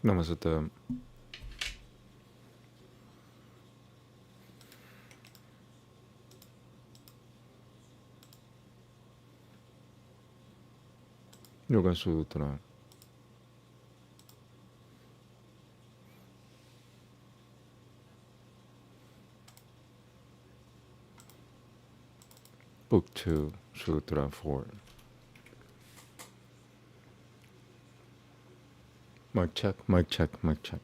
Namaste. Yoga Sutra. Book 2, Sutra 4. Mic check, mic check, mic check.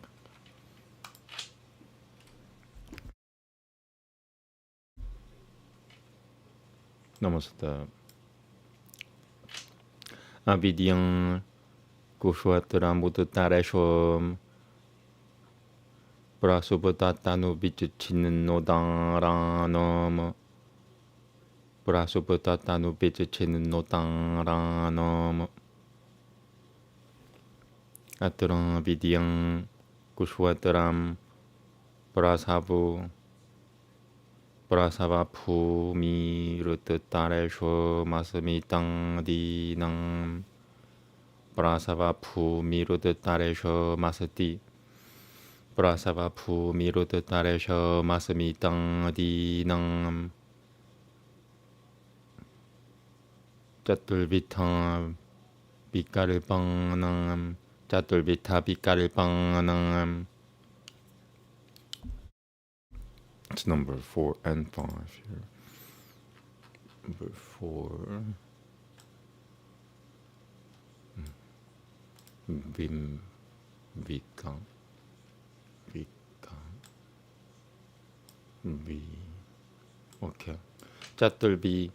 Namaste. Avidyam Kushwatram Buddhareshwam Prasupatatanu Vichichinnodaranam Prasupatatanu Vichichinnodaranam Atram Vidyam Kushwatram Prasavapu Miruttaresho Masamitang Dinam Prasavapu Miruttaresho Masati Prasavapu Miruttaresho Masamitang Dinam Chatulvita Vikalpanam Chatulvita Vikalpanam. It's number 4 and 5 here. Number 4. Vim Vikam Vi. Okay. Chatulvi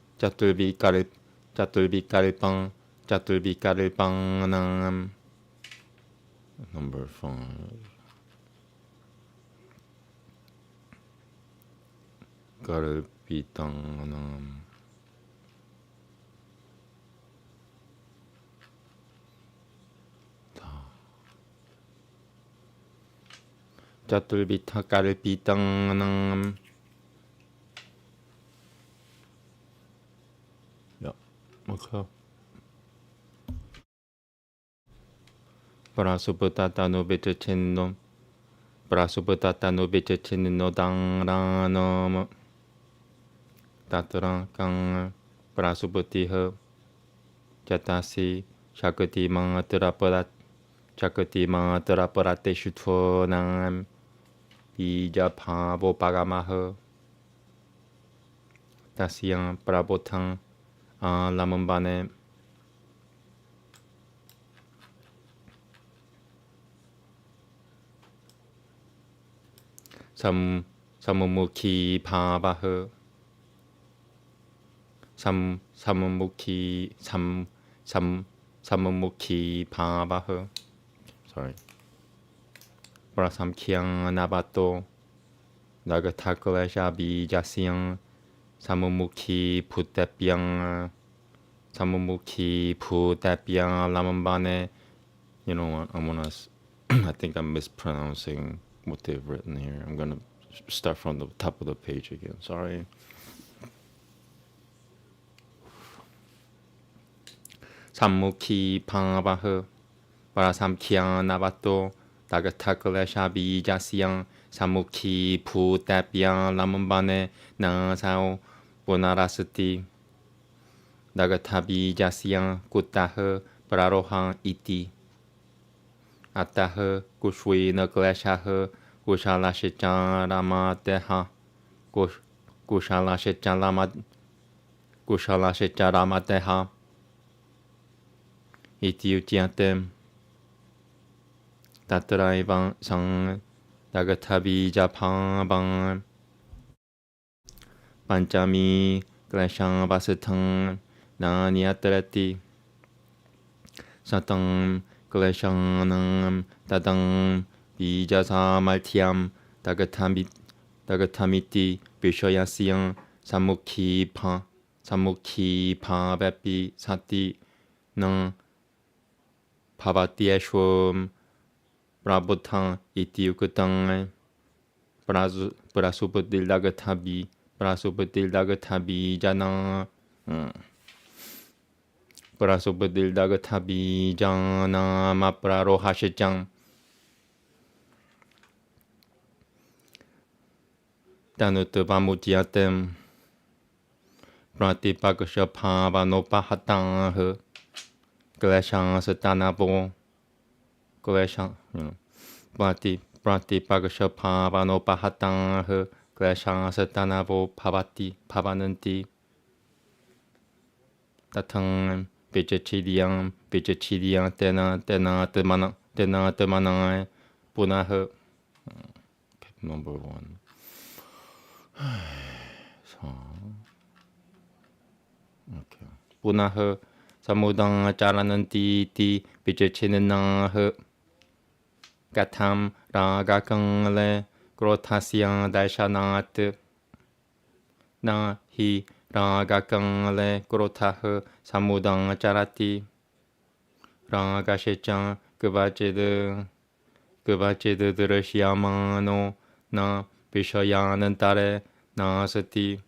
Kalpanam. Number 5. Kalpitanam. Chatulvita Kalpitanam. Yeah, okay. Prasupatatano Vichachinno. Prasupatatano Vichachinno Dangranam. Tatra Kang Prasupatiha Jatasi Shakati Mataraparate Shutvanam Bijapavo Pagamaha Tasyam Prabotang Lamambane Samumukhi Pavaha Samumukhi Pavaha. Sorry. Prasamkhyang Nabato Nagataklasha Bijasyang Samumukhi Putapyang Lamambane. You know what? I think I'm mispronouncing what they've written here. I'm gonna start from the top of the page again. Sorry. Sammukhi Pavaha Parasamkhyang Navato Dagataklasha Bijasyang Sammukhi Putapyang Lamambane Nasao Punarasati Dagatabi Jasyang Kutaha Prarohang Iti Ataha Kushwina Klashaha Kushalashichan Ramateha Kushalashichan Ramateha Iti Utiatem Tatraivan Sang Dagatabi Japan Bang Panchami Klashang Vasatang Naniatrati Satang Klashanam Tadang Bijasamaltiam Dagatamiti Vishayasyang Samukhi Pa Vapi Sati Nang Pavatiashwam Prabhutang Iti Ukutang Prasupatil Dagatabi Jana Prasupatil Dagatabi Jana Maprarohashijang Tanutavamutiatem Pratipakashaphavanopahatah Kleshansatanavo Kleshan, Pratipakashaphavanopahatah Kleshansatanavo Pavananti Tatang Vijachidiam Tena Temana Punah. Number 1. Okay. Punah Samudang Charananti Ti Vijachininah Gatam Ragakang Grotasya Daishanat Na Hi Ragakang Grotah Samudang Charati Ragashechan Gvachid Drashyamano Na Vishayanantare Nasati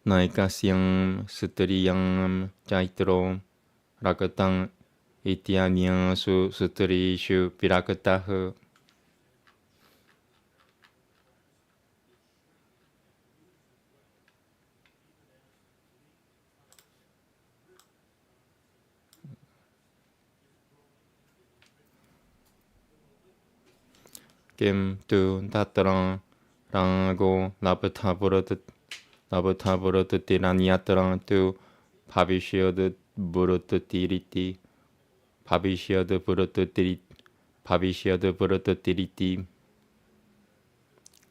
Naikasyam Sutriyam Chaitro Rakatang Ityanyam Sutrishu Virakatah Kim tu Tatrang Rango Labataburut Tiranyatran tu Pavishyod Burututiriti Pavishyod Burututiriti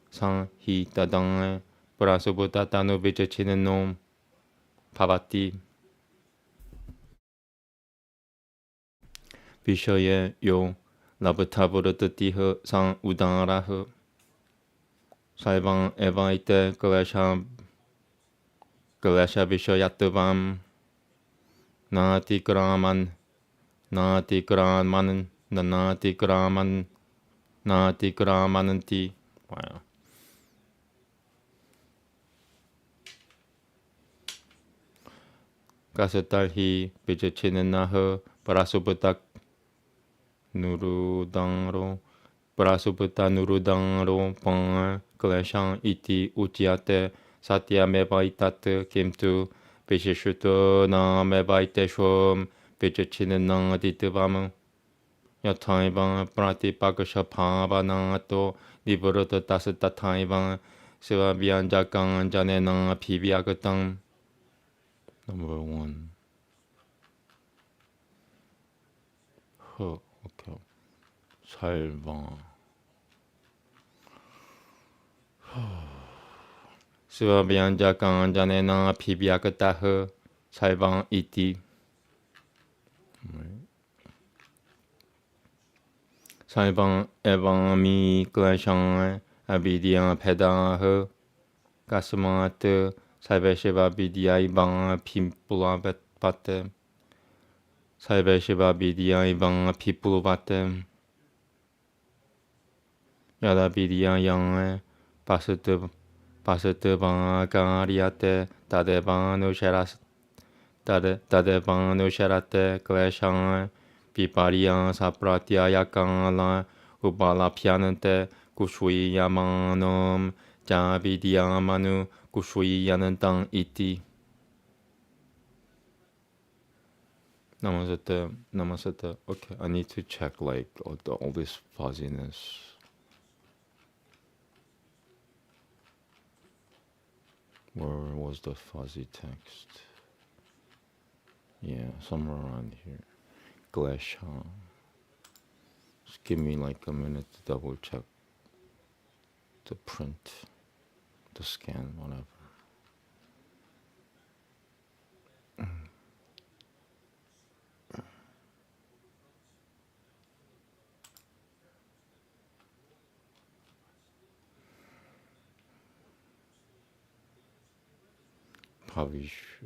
Sang Hi Tadang Prasubutatanu Vijachinenom Pavati Vishoye Yo Labataburutatiha Sang Udaraha Saivan Evaite Kalesha Vishoyatavam Nati Kraman Kramananti. Wow. Kasatalhi Vijachinenaha Parasubutak Nurudangro Pang Kaleshan Iti Uchyate Satyamevaitat Kimtu Vishishuto Namevaiteshom Vijachinenan Aditvam Yataivan Pratipakashaphavanato Niburuta Tasatataivan Sivabhyanjakan Janena Pivyagatang. Number 1. Okay. Salvan. Sivabhyanjakan Janena Pivyagatah Salvan Iti. Salvan Evami Kleshan Abhidya Pedah Kasmat Salvesheva Vidya Ivan Pimpulapate Salvesheva Vidya Ivan Pipulapate Yada Vidya Yang Pasatvan Garyate Tadevanu Sharate Kleshan Vipariya Sapratyayakala Upalapyanante Kushuyamanom Javidyamanu Kushuyanantang Iti. Namaste. Okay, I need to check like all this fuzziness. Where was the fuzzy text? Yeah, somewhere around here. Glesha. Just give me like a minute to double check the print, the scan, whatever. Pavish.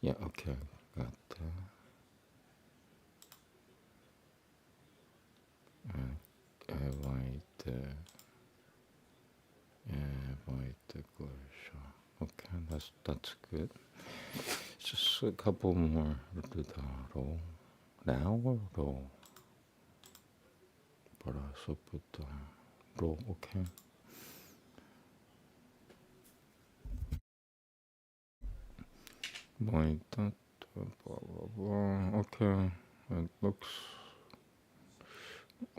Yeah, okay, got that. Okay, that's good. Just a couple more. 나오고 벌어서부터 로 오케이. 뭐 일단 okay. It looks.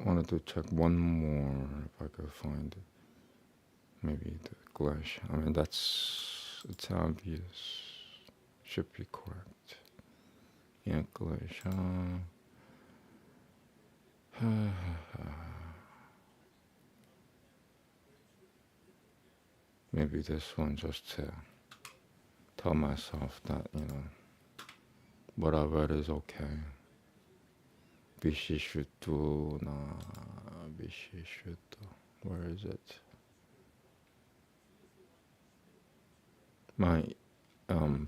Wanted to check one more if I could find it. Maybe the English. I mean it's obvious. Should be correct. English. Maybe this one just to tell myself that, what I read is okay. Vishishuddha, Vishishuddha. Where is it? My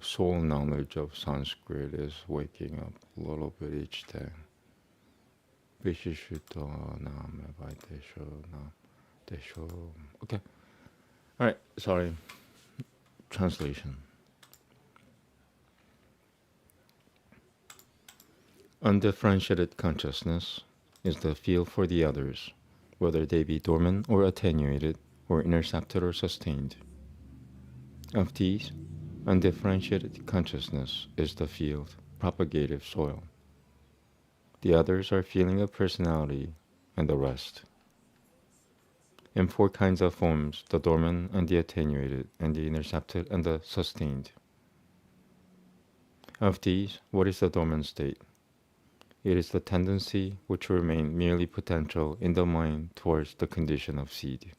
soul knowledge of Sanskrit is waking up a little bit each day. Vishishuddha, Nam, Vaidesho, Nam, Desho. Okay. All right. Sorry. Translation. Undifferentiated consciousness is the feel for the others, whether they be dormant or attenuated, or intercepted or sustained. Of these, undifferentiated consciousness is the field, propagative soil. The others are feeling of personality, and the rest. In four kinds of forms, the dormant and the attenuated, and the intercepted and the sustained. Of these, what is the dormant state? It is the tendency which will remain merely potential in the mind towards the condition of seed.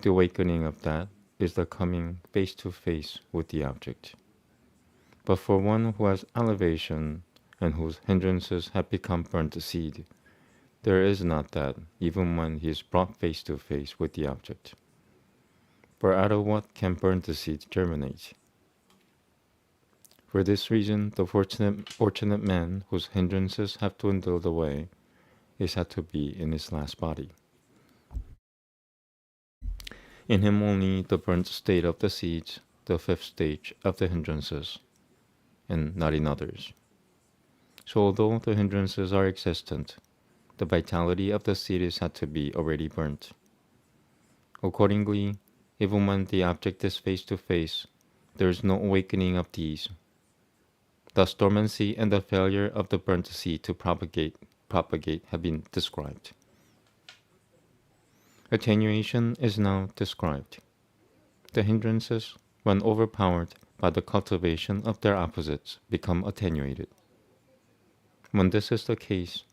The awakening of that is the coming face to face with the object. But for one who has elevation and whose hindrances have become burnt seed, there is not that, even when he is brought face to face with the object. For out of what can burnt seed germinate? For this reason, the fortunate man whose hindrances have dwindled away is said to be in his last body. In him only the burnt state of the seeds, the fifth stage of the hindrances, and not in others. So although the hindrances are existent, the vitality of the seed is said to be already burnt. Accordingly, even when the object is face to face, there is no awakening of these. Thus dormancy and the failure of the burnt seed to propagate have been described. Attenuation is now described. The hindrances, when overpowered by the cultivation of their opposites, become attenuated. When this is the case,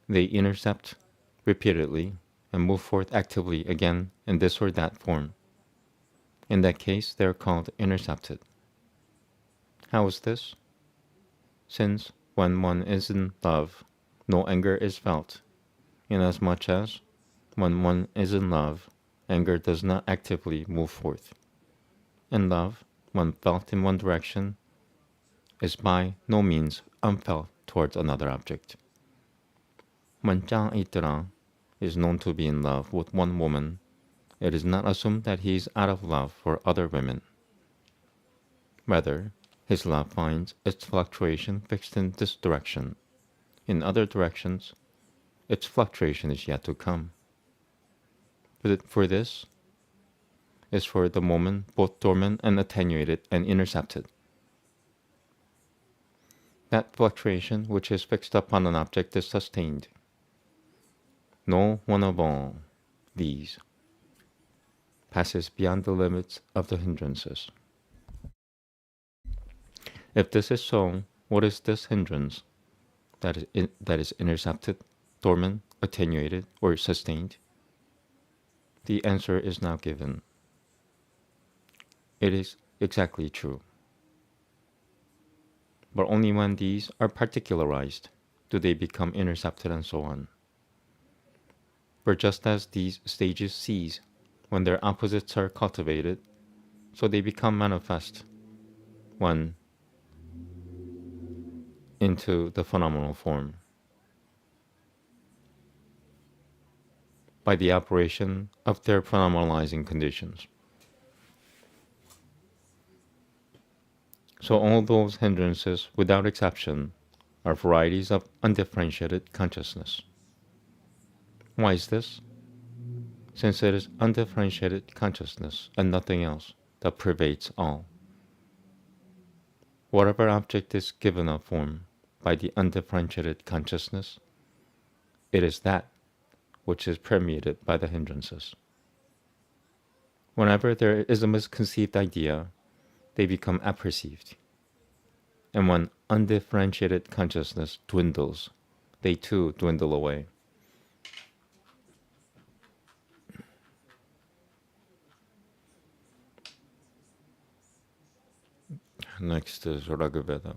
they intercept repeatedly and move forth actively again in this or that form. In that case, they are called intercepted. How is this? Since when one is in love, no anger is felt, inasmuch as when one is in love, anger does not actively move forth. And love, when felt in one direction, is by no means unfelt towards another object. When Chang Itra is known to be in love with one woman, it is not assumed that he is out of love for other women. Rather, his love finds its fluctuation fixed in this direction. In other directions, its fluctuation is yet to come. For this is for the moment both dormant and attenuated and intercepted. That fluctuation which is fixed upon an object is sustained. No one of all these passes beyond the limits of the hindrances. If this is so, what is this hindrance that is intercepted, dormant, attenuated, or sustained? The answer is now given. It is exactly true. But only when these are particularized do they become intercepted and so on. For just as these stages cease when their opposites are cultivated, so they become manifest when into the phenomenal form. By the operation of their phenomenalizing conditions. So all those hindrances, without exception, are varieties of undifferentiated consciousness. Why is this? Since it is undifferentiated consciousness and nothing else that pervades all. Whatever object is given a form by the undifferentiated consciousness, it is that which is permeated by the hindrances. Whenever there is a misconceived idea, they become apperceived. And when undifferentiated consciousness dwindles, they too dwindle away. Next is Veda.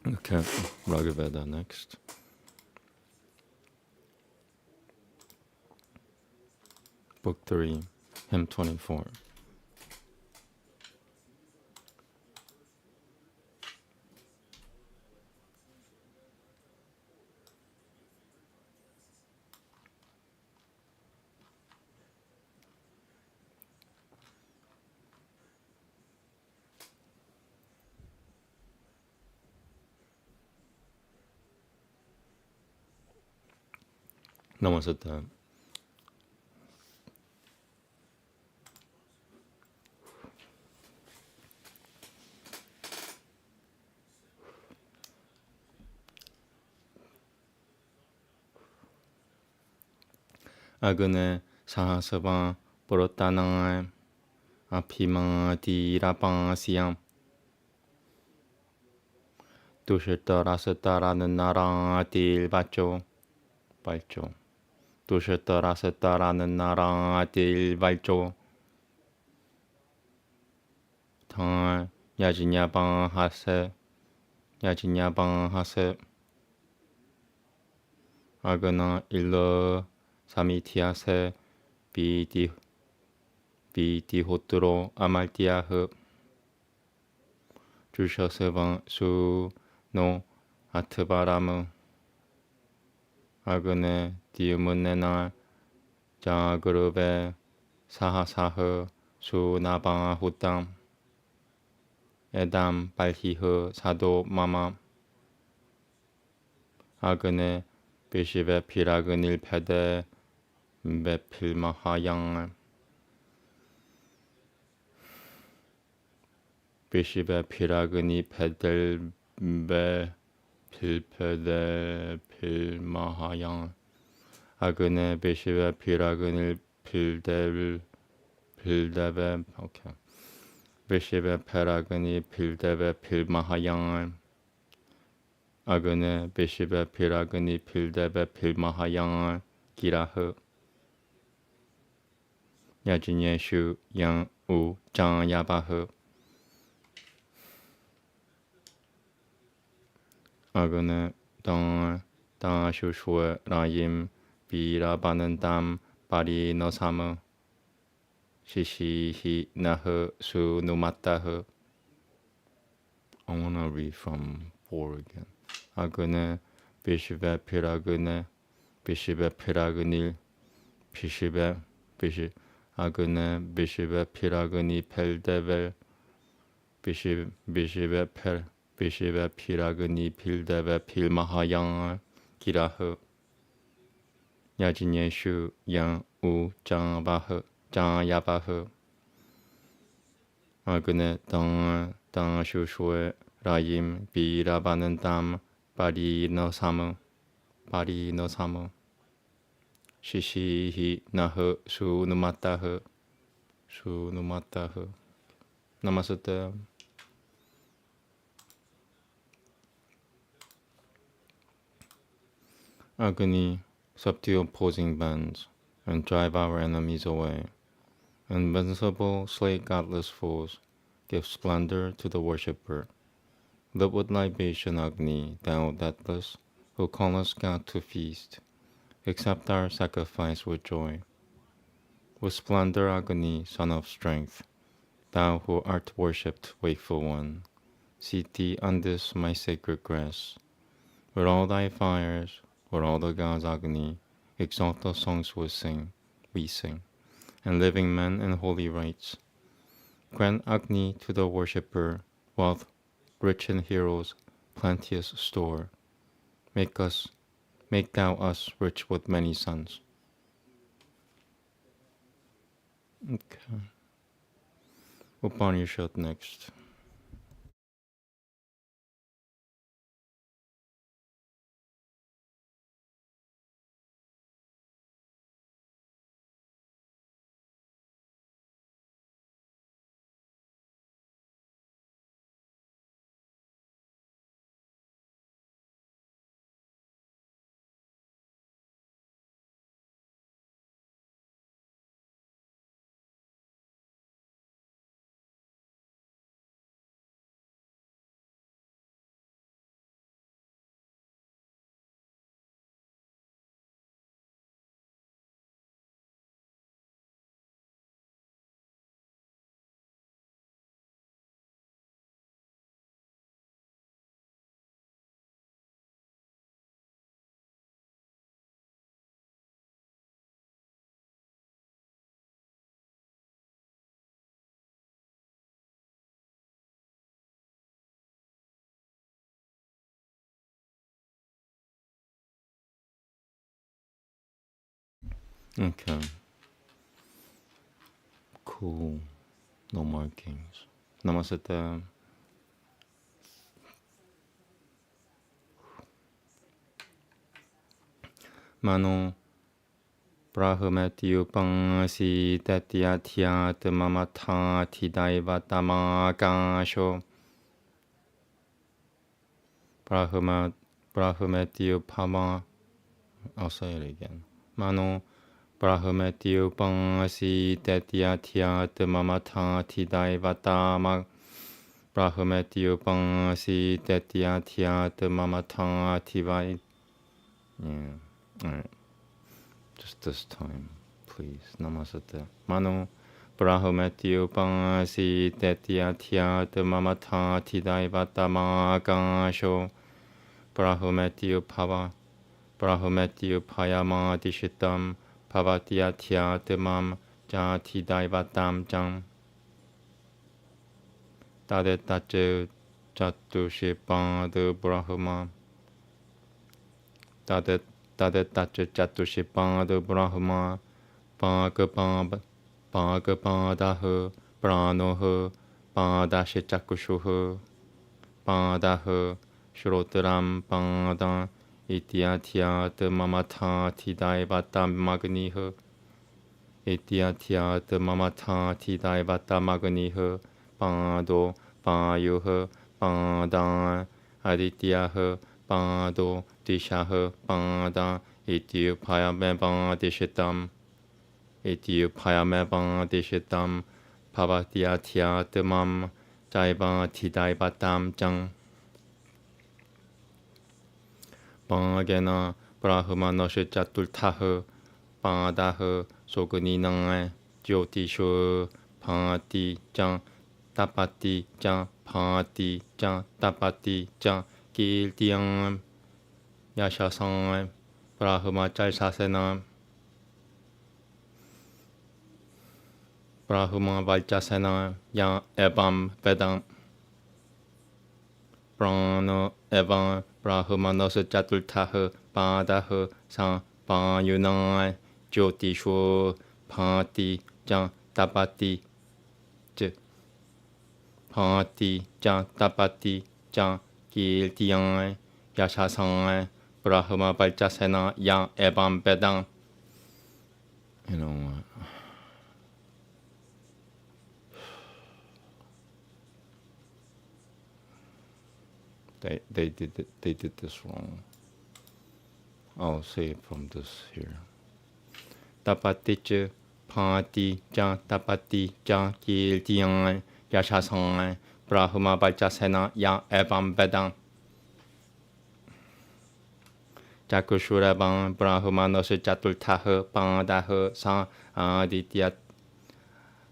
Okay, Veda next. Book 3, Hymn 24. Namaste. Agune sahasava porotanai apimati rapasiam 두실떠라스떠라는 나라 딜발조 발조 두실떠라스떠라는 나라 딜발조 당 야진야방 하세 아그나 일러 사미티아세 비디호트로 아말티아흐 주셔서방 수노 아트바라무 아그네 디우문네나 자그룹에 사하사흐 수나방아 후땅 에담 발히흐 사도 마마 아그네 비시베 피라그닐 페데 베필마하양 비시베 피라그니 페델 베 필페데 필마하양 아그네 비시베 피라그닐 필데베 오케이 비시베 페라그니 필데베 필마하양 아그네 비시베 피라그니 필데베 필마하양 기라흐 야진예슈 양우 장야바흐 아그네 당슈슈 라임 비라바는담 바리너사무 시시히 나흐 수누마타흐 I wanna read from 4 again. 아그네 비시베 피라그네 비시베 피라그닐 비시베 아그네 비시베 피라그니 펠데벨 비시베 펠 비시베 피라그니 필데베 필마하양 기라흐 야진예슈 양우 장바흐 장야바흐 아그네 땅슈슈에 라임 비라바는 담 바리너사무 시시히 나흐 수누마타흐 나마스테. Agni, subdue opposing bands, and drive our enemies away. Invincible, slay godless foes, give splendor to the worshipper. Lit with libation, Agni, thou deathless, who callest God to feast, accept our sacrifice with joy. With splendor, Agni, son of strength, thou who art worshipped, wakeful one, seat thee on this my sacred grass. With all thy fires, with all the gods, Agni, exalt the songs we sing, and living men in holy rites. Grant Agni to the worshipper, wealth, rich in heroes, plenteous store. Make thou us rich with many sons. Okay. Upanishad next. Okay. Cool. No markings. Namaste. Mano Brahmati upangasi tatyatya mamata tidaivatama gasho. Brahmati upama. I'll say it again. Mano Brahmati upangasi tatyatya mamata tidaivatama. Brahmati upangasi tatyatya mamata tidai. Yeah. Alright. Just this time, please. Namaste. Mano Brahmati upangasi tatyatya mamata tidaivatama gasho. Brahmati upava. Brahmati upayama dishitam. Pavatyatya mam jati daivatam jam. Tadetache chatushipan de Brahma. Tadetache chatushipan de Brahma. Bhagapadaha pranoha. Padashe chakushuha. Padaha Shrotaram Pada Ityatya mamata tidaivatam magniha. Ityatya mamata tidaivatam magniha. Pado Payuha Pada Adityaha Pado Dishaha Pada Ityupayameva Dishitam. Ityupayameva Dishitam. Pavatyatya mam Jaiva tidaivatam jang. Bhagena Brahmanosha Chatultaha Padaha Soguninae Jyotisho Pati Jang Tapati Jang Pati Jang Tapati Jang Kiltiang Yashasang Brahma Chaisasena Brahma Valchasena Ya Evam Vedam Prana Evam Brahmanos Chatultah Padah Sa Payunai Jyotisho Pati Jan Tapati J Pati Jan Tapati Jan Kiltian Yashasan Brahma Valchasena Ya Evam Vedam. You know what? They did this wrong. I'll say it from this here. Tapati Pati Jan Tapati Jan Kiltian Yashasan Brahma Valchasena Ya Evam Vedam. Jakushuraban Brahmanos Chatultah Padah Sa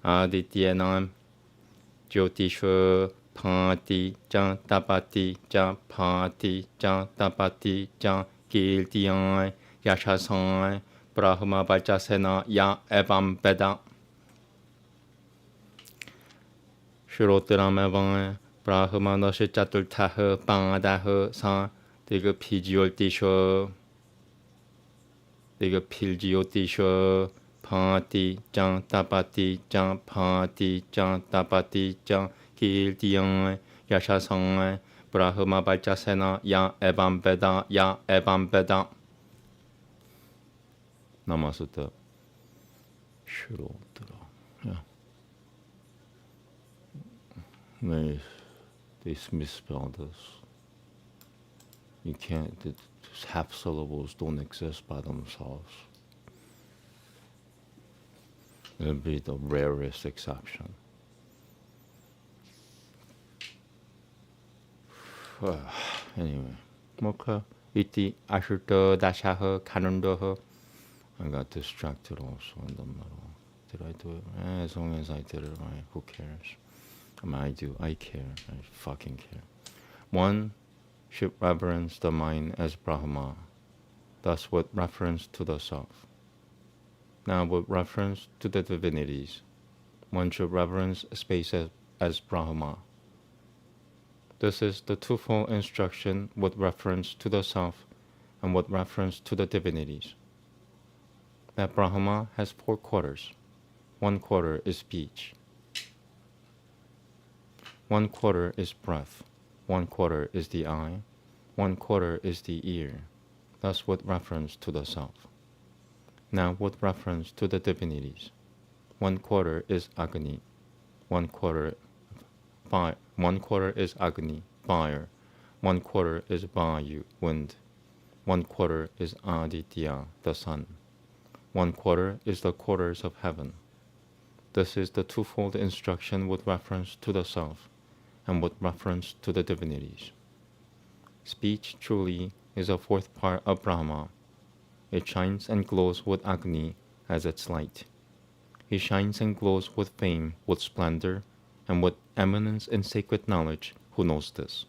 Adityanam Jyotisho Pati Jan Tapati Jan Pati Jan Tapati Jan Kiltian Yashasan Brahma Valchasena Ya Evam Vedam. Shrotaram Evam Brahmanos Chatultah Padah Sa Diga Pijyotisho Diga Pilgyotisho Pati Jan Tapati Jan Pati Jan Tapati Jan Kiltian Yashasan Brahma Valchasena Ya Evam Vedam Ya Evam Vedam. Namaste. Shrotra. Yeah. They misspelled this. You can't, half syllables don't exist by themselves. It'll be the rarest exception. Anyway, Mokha iti ashurta dashaha kanundaha. I got distracted also in the middle. Did I do it? As long as I did it right, who cares? I mean, I care. I fucking care. One should reverence the mind as Brahma, thus with reference to the self. Now with reference to the divinities, one should reverence space as Brahma. This is the twofold instruction with reference to the self and with reference to the divinities. That Brahma has 4 quarters. 1 quarter is speech. 1 quarter is breath. 1 quarter is the eye. 1 quarter is the ear. Thus with reference to the self. Now with reference to the divinities. 1 quarter is Agni. 1 quarter fire. 1 quarter is Agni, fire. 1 quarter is Vayu, wind. 1 quarter is Aditya, the sun. 1 quarter is the quarters of heaven. This is the twofold instruction with reference to the self and with reference to the divinities. Speech truly is a 4th part of Brahma. It shines and glows with Agni as its light. He shines and glows with fame, with splendor, and with eminence in sacred knowledge. Who knows this?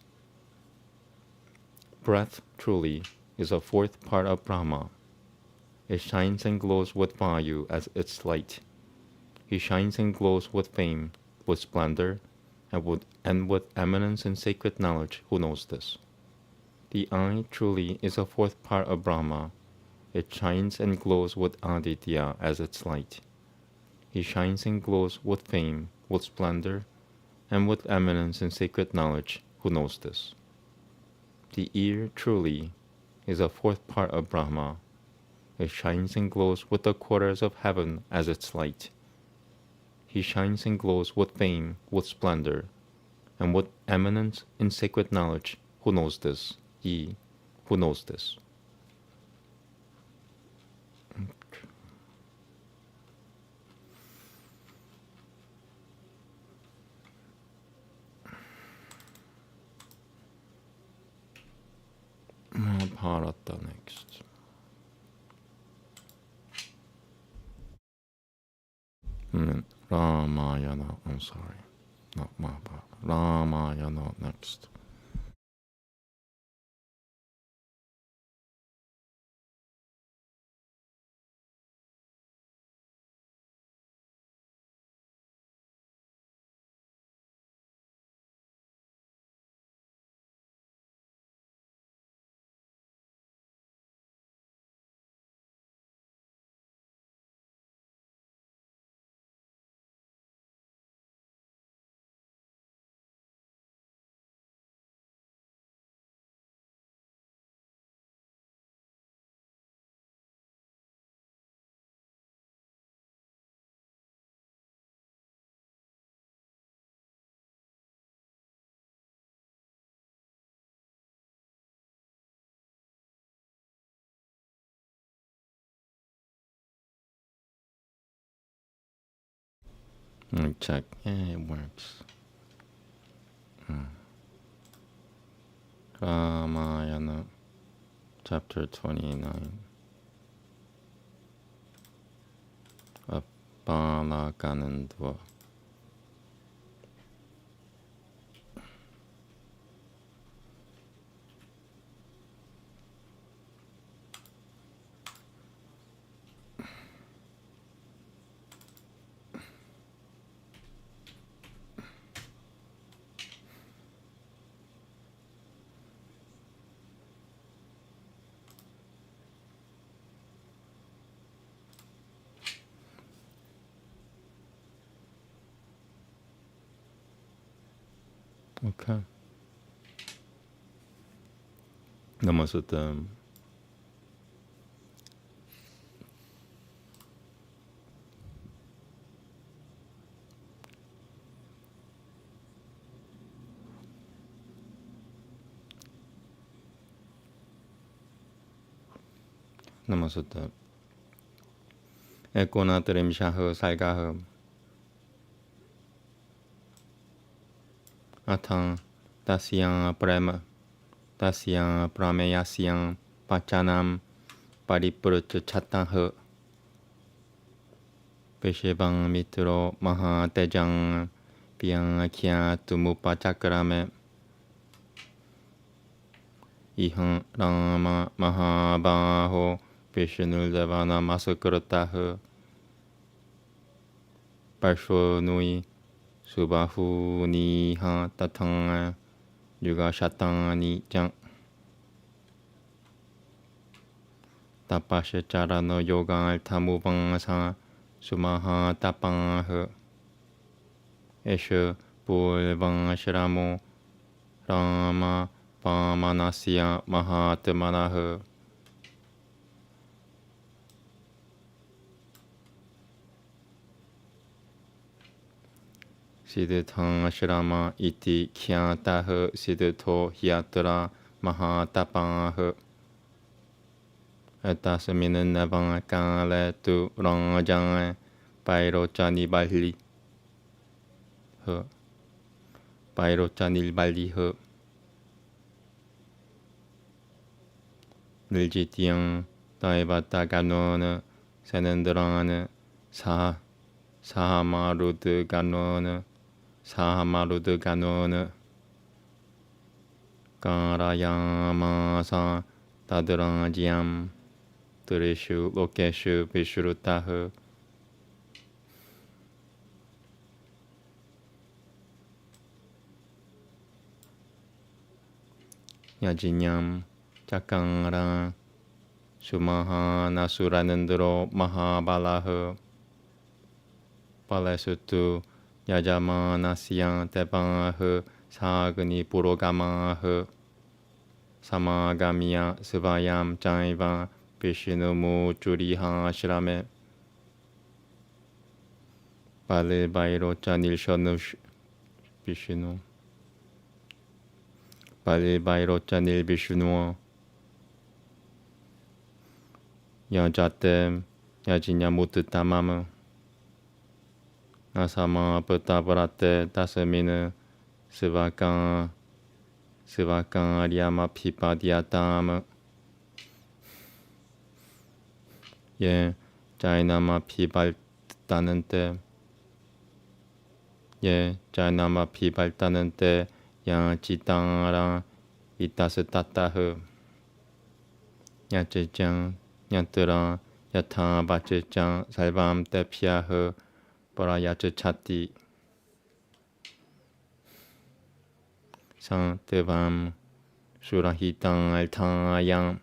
Breath truly is a 4th part of Brahma. It shines and glows with Vayu as its light. He shines and glows with fame, with splendor, and with eminence in sacred knowledge. Who knows this? The eye truly is a 4th part of Brahma. It shines and glows with Aditya as its light. He shines and glows with fame, with splendor, and with eminence in sacred knowledge. Who knows this? The ear truly is a 4th part of Brahma. It shines and glows with the quarters of heaven as its light. He shines and glows with fame, with splendor, and with eminence in sacred knowledge. Who knows this? Ye, who knows this? Mahabharata next. Ramayana, I'm sorry, not Mahabharata. Ramayana next. Let me check. Yeah, it works. Ramayana, chapter 29. Apalaganandva. Okay. Namaste. Namaste. Ekona Trimshaho Saigaho. Atang Dasyang Prema. Dasyang Prameyasyang Pachanam Paripurut Chatang. Peshebang Mitro Maha Tejang Piang Kya Tumupa Chakrame. Ihan Rama Mahabaho Vishnu Devana Masakrataho. Parsho Nui Subahu Niha Tatang Yuga Shatani Jang. Tapasha Charano Yoga Tamubangsa Sumaha Tapang Esha Pulvang Shramo Rama Pamanasya Mahatmanaha. Siddhang Shrama Iti Khyataha Siddho Hyatra Mahatapah. Etasmin Navang Kale Tu Rangjang Pairochani Bali. Pairochani Bali. Niljitiang Daivata Ganon Senendran Sahamarud Ganon Karayamasa Tadranjiam Turishu Lokeshu Vishrutaha. Yajinyam Chakangara Sumaha Nasuranandro Mahabalaha. Palesutu Yajamanasyang Tepaha Sagni Purogamaha. Samagamiya Svayam Jaiva Vishnu Mujuriha Shrame. Pale Bairocha Nilshanush Vishnu. Pale Bairocha Nil Vishnu. Yajatem Yajinya Mututamam. Nasama Putabrate Tasamina Sivakan Aryama Pipadiatam. Ye Jainama Pibaltanante. Ye Jainama Pibaltanante Yang Chitara Itasatataha. Yachijang Yantura Yatha Bachijang Salvam Tepyaha Parayachati. Santevam Surahitang Altayam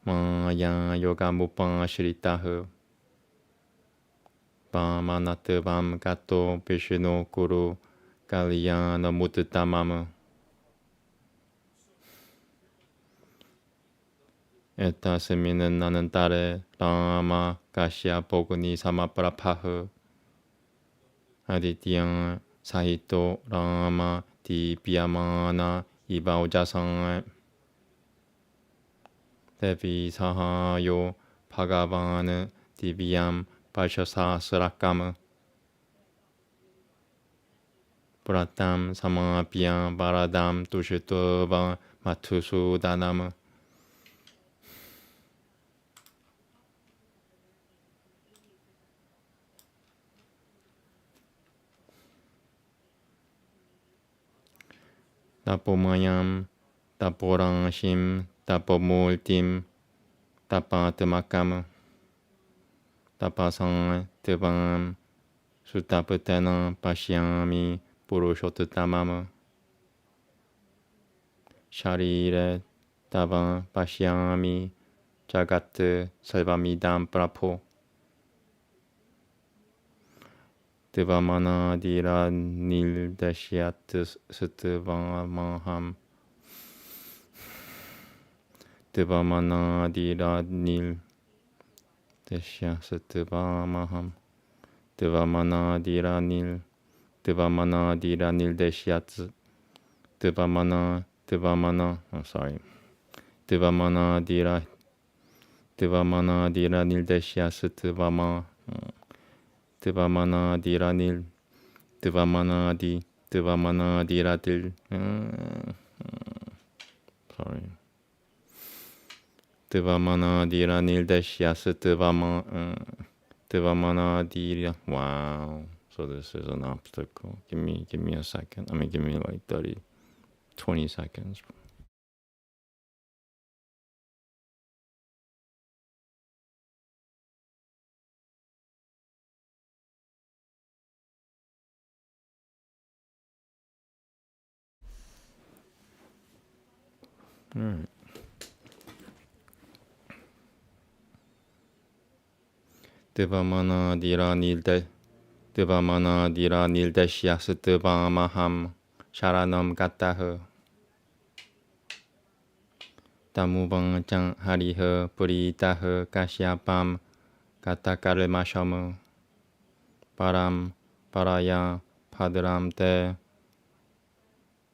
Maya Yoga Mupan Shritaha. Pamanatavam Gato Vishnu Kuru Kalyana Mutatamam. Etasmin Nanantare Rama Kasya Boguni Samaprapaha. Adityang Sahito Rama Di Piyamana Ibaujasan. Devi Sahayo Bhagavan Divyam Pashasasrakam. Pratam samapyam varadam tushitovam mathusudanam. Tapomayam, taporanshim, tapomultim, tapatamakam, tapasang tevam, sutapatana pashyami purushottatamam. Sharire tavam pashyami jagat sarvamidam prapo. Devamana dira nildashyat satvamaham. Devamana dira nildashyat satvamaham. Devamana dira nildashyat. Devamana, I'm sorry. Devamana dira nildashyat satvamaham. Devamana diranil, Devamana diratil. Sorry. Devamana diranil dashyas Devamana dira. Wow. So this is an obstacle. Give me a second. Give me like 20 seconds. All right. Devamana dira nildashyas devamaham sharanam gataha. Tamubang chang hariha puritaha kashyapam katakarmasham param paraya padram te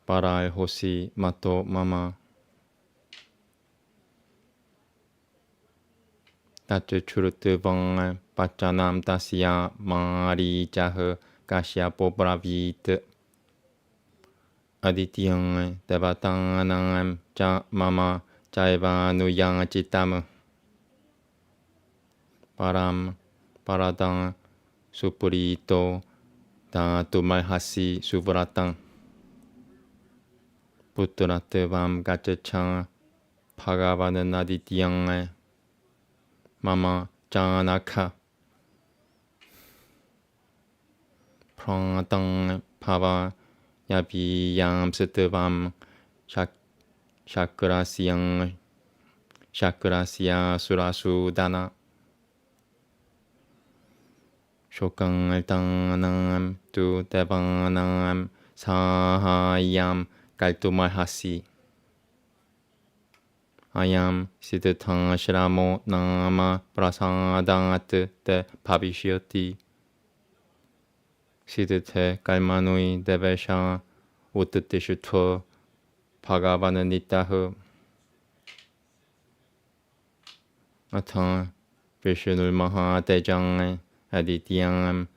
parai hosi mato mama. Tache churutuvang pachanam tasya mari jaha kashyapo bravit. Adityang devatanam cha mama jaivanu chitam. Param paradang supurito tumalhasi suvratang. Putratevam gachachang Bhagavan adityang mama janaka. Prantang pava yabiyam sitavam shakrasyang shakrasya surasudana. Shokang altanam tu devanam sahayam kaltumalhasi. Ayam siddhang shramo nama prasadat te bhavishyati. Siddhate kalmanui devesha uttishutva bhagavana nitaha. Atha Vishnul Mahadejang Adityam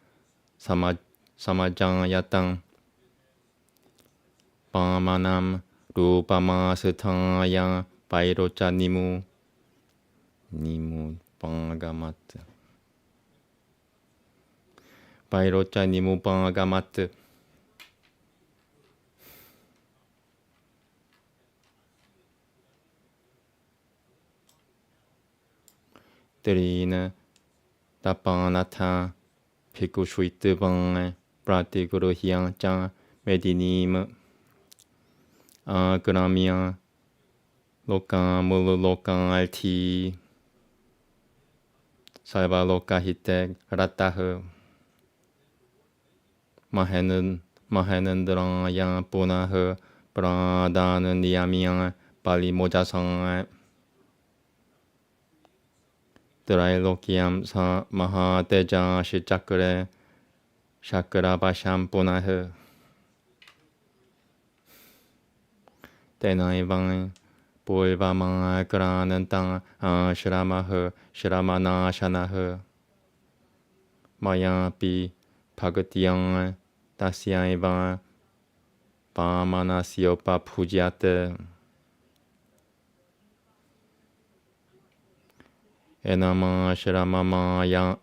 Samajang Yatang Pamanam Rupamasthaya Pairocha Nimu Pagamat Pairocha Nimu Pagamat. Trina Tapanatha Pikushwitavang Pratiguru Hyang Medinim Agramya Lokan Mulu Lokan Alti Salva Loka Hitek Rataha Mahenandraya Punaha Pradana Niyamya Pali Mojasang Trailokyam sa Mahateja Shichakre Shakrabasham Punaha. Tenaivang Pulvamang Granantang Shramaha Shramana Shanaha Mayapi Pagatyang Tasyaiva Pamanasyopa Pujiate Enama Sharamamaya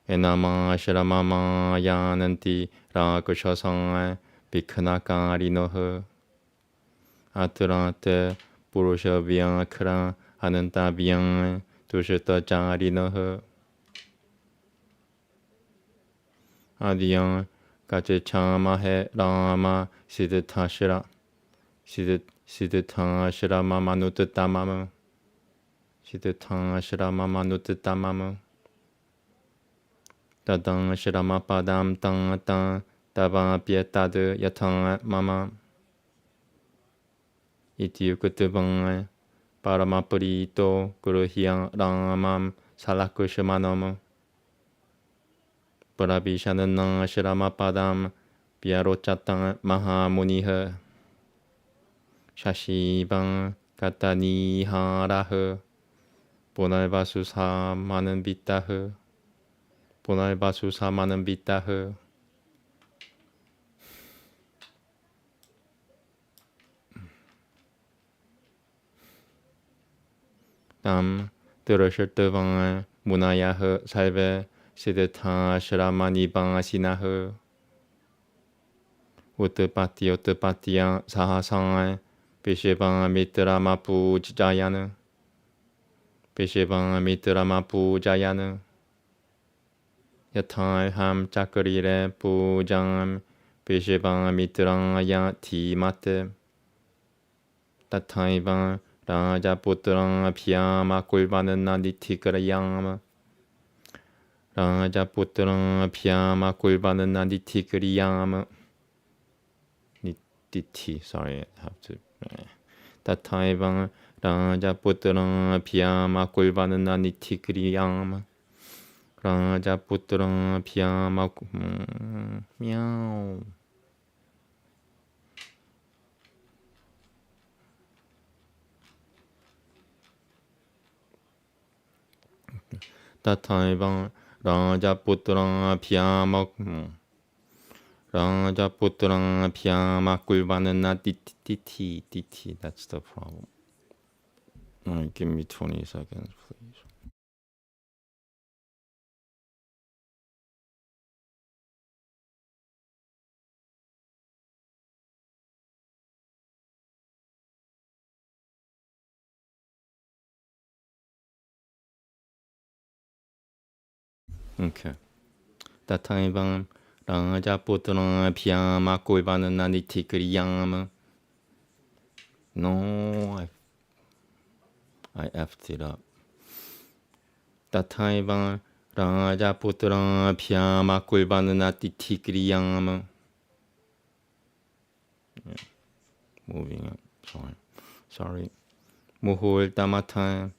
Enama Sharamamayananti Rakushasang Biknakarinoh Aturante Purushavyang Kran Anantavyang Tushitajarinoh Adiyang Kachechamahe Rama Siddhashira Siddhashira Mamanuttamam Siddhashira Mamanuttamam Tadang Shirama Padam Tang Tang Tava Pietad Yatang Mama Ityukutubang Paramapurito Guruhyang Ramam Salakushamanam Parabhishanana Shiramapadam Pyarochatang Mahamuniha Shashibang Kataniharaha Punarvasusa Manambitaha Punarvasusa Manambitaha Tam Turashatavang Munayaha Salve Siddhata Shramanibang Uttapatiya Sahasang Pishivang Mitramapu Jayana Pishivang Mitramapu Jayana Yathaham Chakarire Pujam Pishivang Mitrang Timate Tathaivang Rajaputrang Piyama Kulvanana Nitikrayam Rajaputrang Piyama Kulvanana Nitikrayam Niti, sorry, I have to. Tathaivang Rajaputrang Piyama Kulvanana Nitikrayam Rajaputrang Piyama Meow. Tathaivang Rajaputrang Piyama Rajaputrang Piyama Kulvanana Diti. That's the problem. All right, give me 20 seconds, please. Okay. Tathaivang Rajaputrang Piyama Kulvanana Nitikrayam. No, I effed it up. Tathaivang Rajaputrang Piyama Kulvanana Nitikrayam. Moving up. Sorry. Muhul Tamatan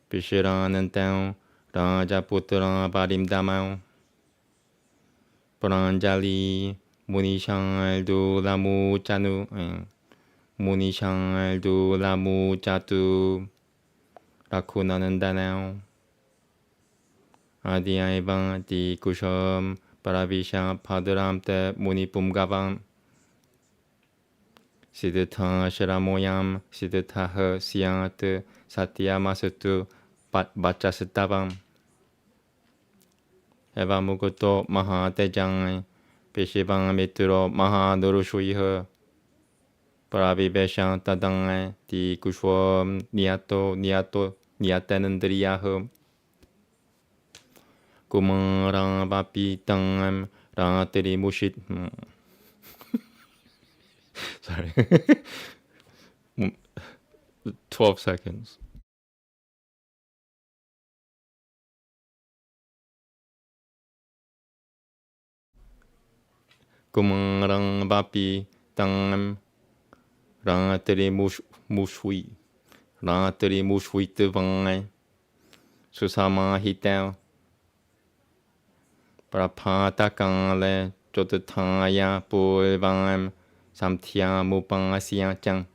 Pishiranantang Rajaputrang Parimdamau Pranjali Munishang Lamu Chanu Munishang Lamu Chatu Rakunanandanau Adiaibang Di Kusham Paravisha Padramte Munipumgavam Siddhata Shiramoyam Siddhata Siat Satyamasutu Bachasitavam Eva Mukuto Maha Tejang Pishivang Mitro Maha Nurushuiha Praviveshang Tadang Di Kushwam Niato Niatanandriyah Kumarang Vapi Tangam Ratri Mushit. Sorry. 12 seconds. Kumarang Vapi Tangam Ratri Mushui Ratri Mushuitavang Susama Hitel Prapatakale Jotataya Pulvam Samthya Mupang Chang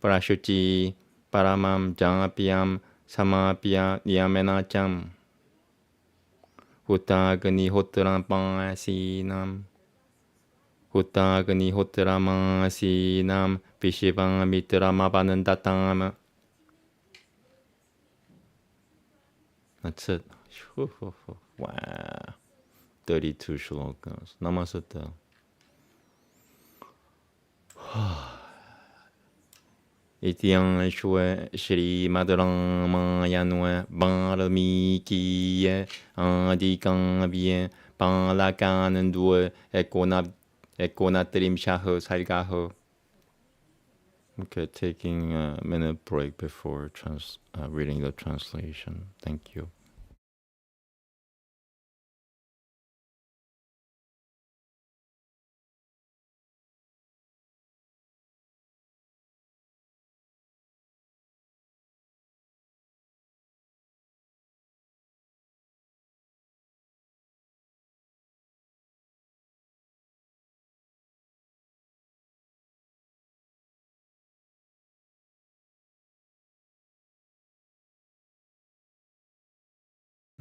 Parashuchi Paramam Japyam Samapya Niyamenacham Hutagani Hotran Pangasinam Huttagani huttarama sinam vishivang mitramabanandatam. That's it. Wow. 32 shlokas. Namaste. Ityang shwe Shri Madhuramayana Bharamiki Adikangabye Palakanandue Ekonatrim Shaho Salgaho. Okay, taking a minute break before reading the translation. Thank you.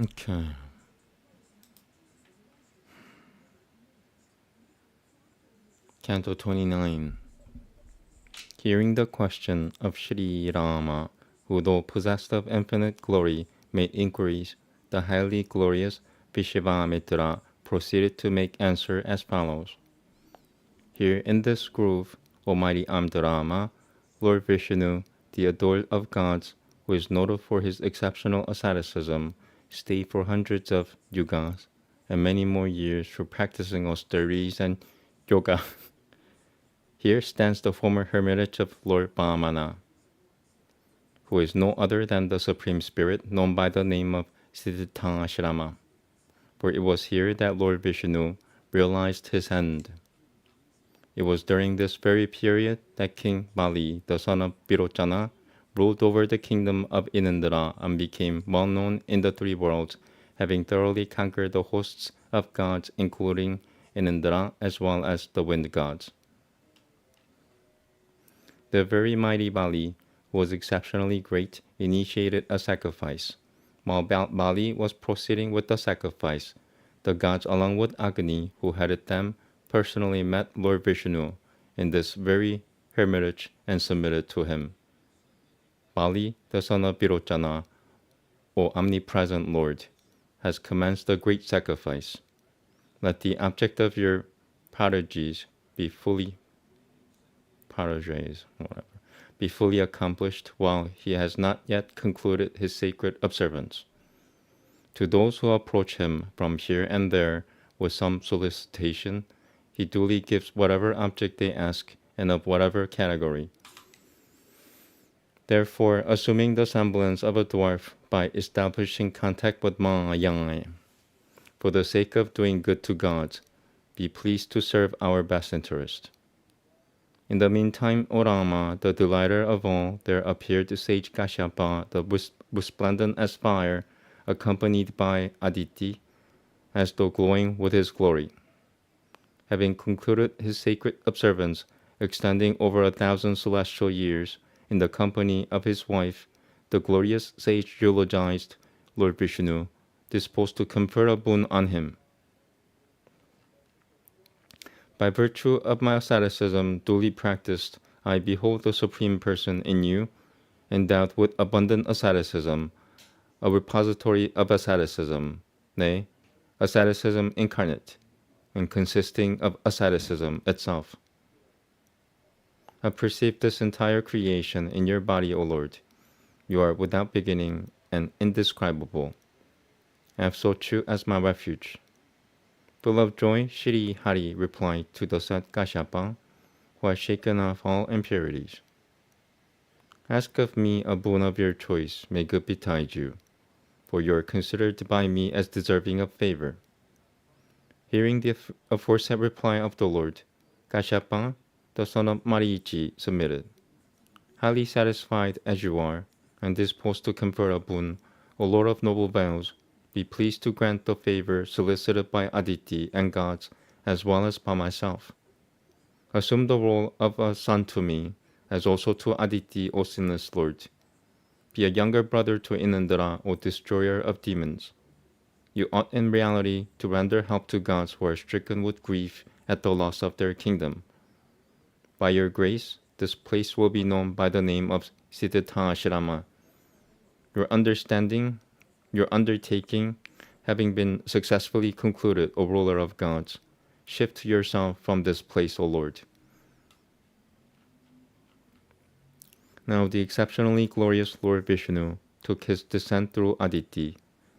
Okay. Canto 29. Hearing the question of Sri Rama, who though possessed of infinite glory made inquiries, the highly glorious Vishvamitra proceeded to make answer as follows. Here in this grove, O mighty Amdarama, Lord Vishnu, the adored of gods, who is noted for his exceptional asceticism, stayed for hundreds of yugas and many more years for practicing austerities and yoga. Here stands the former hermitage of Lord Vamana, who is no other than the Supreme Spirit known by the name of Siddhashrama, for it was here that Lord Vishnu realized his end. It was during this very period that King Bali, the son of Virochana, ruled over the kingdom of Inindra and became well known in the three worlds, having thoroughly conquered the hosts of gods, including Inindra as well as the wind gods. The very mighty Bali, who was exceptionally great, initiated a sacrifice. While Bali was proceeding with the sacrifice, the gods along with Agni, who headed them, personally met Lord Vishnu in this very hermitage and submitted to him. Bali, the son of Virochana, O omnipresent Lord, has commenced a great sacrifice. Let the object of your prodigies be fully accomplished while he has not yet concluded his sacred observance. To those who approach him from here and there with some solicitation, he duly gives whatever object they ask and of whatever category. Therefore, assuming the semblance of a dwarf by establishing contact with Maya, for the sake of doing good to gods, be pleased to serve our best interest. In the meantime, O Rama, the delighter of all, there appeared sage Kashyapa, the resplendent as fire, accompanied by Aditi, as though glowing with his glory. Having concluded his sacred observance, extending over 1,000 celestial years, in the company of his wife, the glorious sage eulogized Lord Vishnu, disposed to confer a boon on him. By virtue of my asceticism duly practiced, I behold the Supreme Person in you, endowed with abundant asceticism, a repository of asceticism, nay, asceticism incarnate, and consisting of asceticism itself. I perceive this entire creation in your body, O Lord. You are without beginning and indescribable. I have sought you as my refuge. Full of joy, Shri Hari replied to the said Kashyapa, who has shaken off all impurities. Ask of me a boon of your choice, may good betide you, for you are considered by me as deserving of favor. Hearing the aforesaid reply of the Lord, Kashyapa, the son of Marichi, submitted. Highly satisfied as you are, and disposed to confer a boon, O Lord of noble vows, be pleased to grant the favor solicited by Aditi and gods, as well as by myself. Assume the role of a son to me, as also to Aditi, O sinless Lord. Be a younger brother to Inindra, O destroyer of demons. You ought in reality to render help to gods who are stricken with grief at the loss of their kingdom. By your grace, this place will be known by the name of Siddhartha Ashrama. Your undertaking, having been successfully concluded, O ruler of gods, shift yourself from this place, O Lord. Now the exceptionally glorious Lord Vishnu took his descent through Aditi,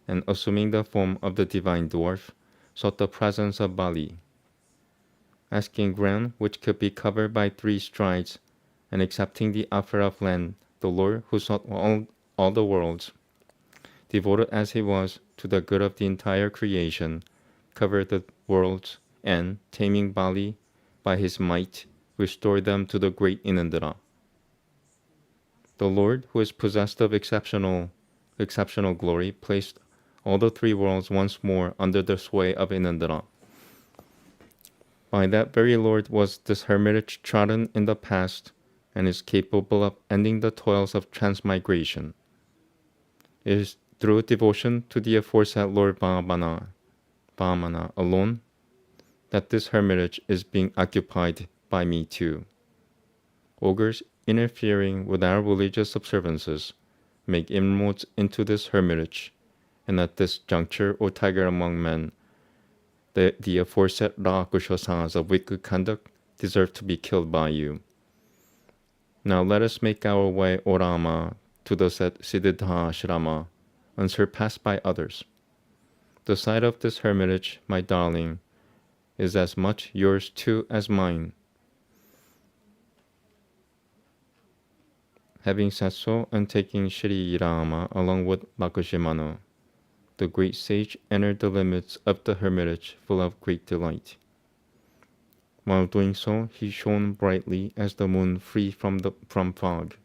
and assuming the form of the divine dwarf, sought the presence of Bali. Asking ground which could be covered by 3 strides, and accepting the offer of land, the Lord who sought all the worlds, devoted as he was to the good of the entire creation, covered the worlds, and, taming Bali by his might, restored them to the great Inandra. The Lord, who is possessed of exceptional glory, placed all the 3 worlds once more under the sway of Inandra. By that very Lord was this hermitage trodden in the past, and is capable of ending the toils of transmigration. It is through devotion to the aforesaid Lord Vamana alone that this hermitage is being occupied by me too. Ogres interfering with our religious observances make inroads into this hermitage, and at this juncture, O tiger among men, the aforesaid Rakshasas of wicked conduct deserve to be killed by you. Now let us make our way, O Rama, to the said Siddhartha Ashrama, unsurpassed by others. The site of this hermitage, my darling, is as much yours too as mine. Having said so, and taking Shri Rama along with Lakshmana, the great sage entered the limits of the hermitage full of great delight. While doing so, he shone brightly as the moon free from fog,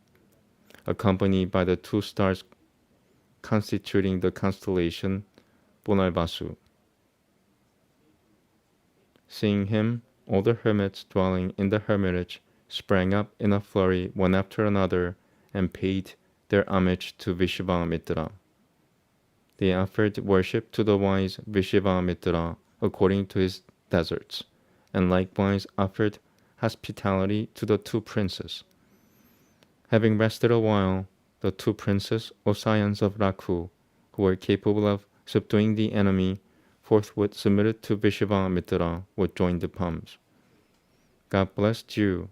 accompanied by the 2 stars constituting the constellation Punarvasu. Seeing him, all the hermits dwelling in the hermitage sprang up in a flurry one after another and paid their homage to Vishvamitra. They offered worship to the wise Vishvamitra according to his deserts, and likewise offered hospitality to the 2 princes. Having rested a while, the 2 princes, or scions of Rakhu, who were capable of subduing the enemy, forthwith submitted to Vishvamitra with joined palms. God bless you.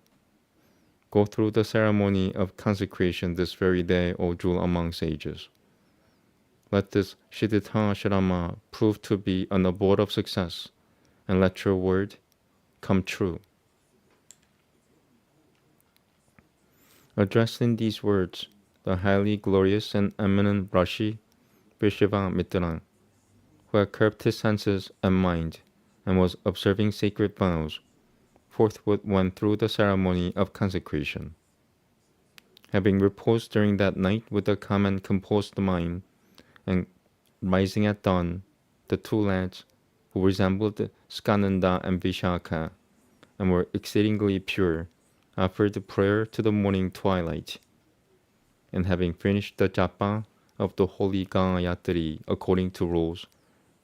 Go through the ceremony of consecration this very day, O jewel among sages. Let this Siddhartha Ashrama prove to be an abode of success, and let your word come true. Addressed in these words, the highly glorious and eminent Rishi Vishvamitra, who had curbed his senses and mind, and was observing sacred vows, forthwith went through the ceremony of consecration. Having reposed during that night with a calm and composed mind, and rising at dawn, the 2 lads, who resembled Skandanda and Vishaka, and were exceedingly pure, offered prayer to the morning twilight, and having finished the japa of the holy Gayatri according to rules,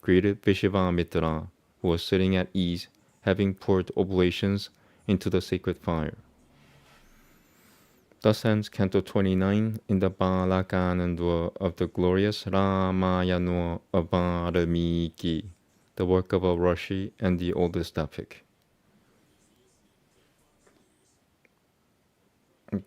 greeted Vishvamitra, who was sitting at ease, having poured oblations into the sacred fire. Thus ends Canto 29 in the Balakananda of the glorious Ramayana of Valmiki, the work of a Rishi and the oldest epic. Okay.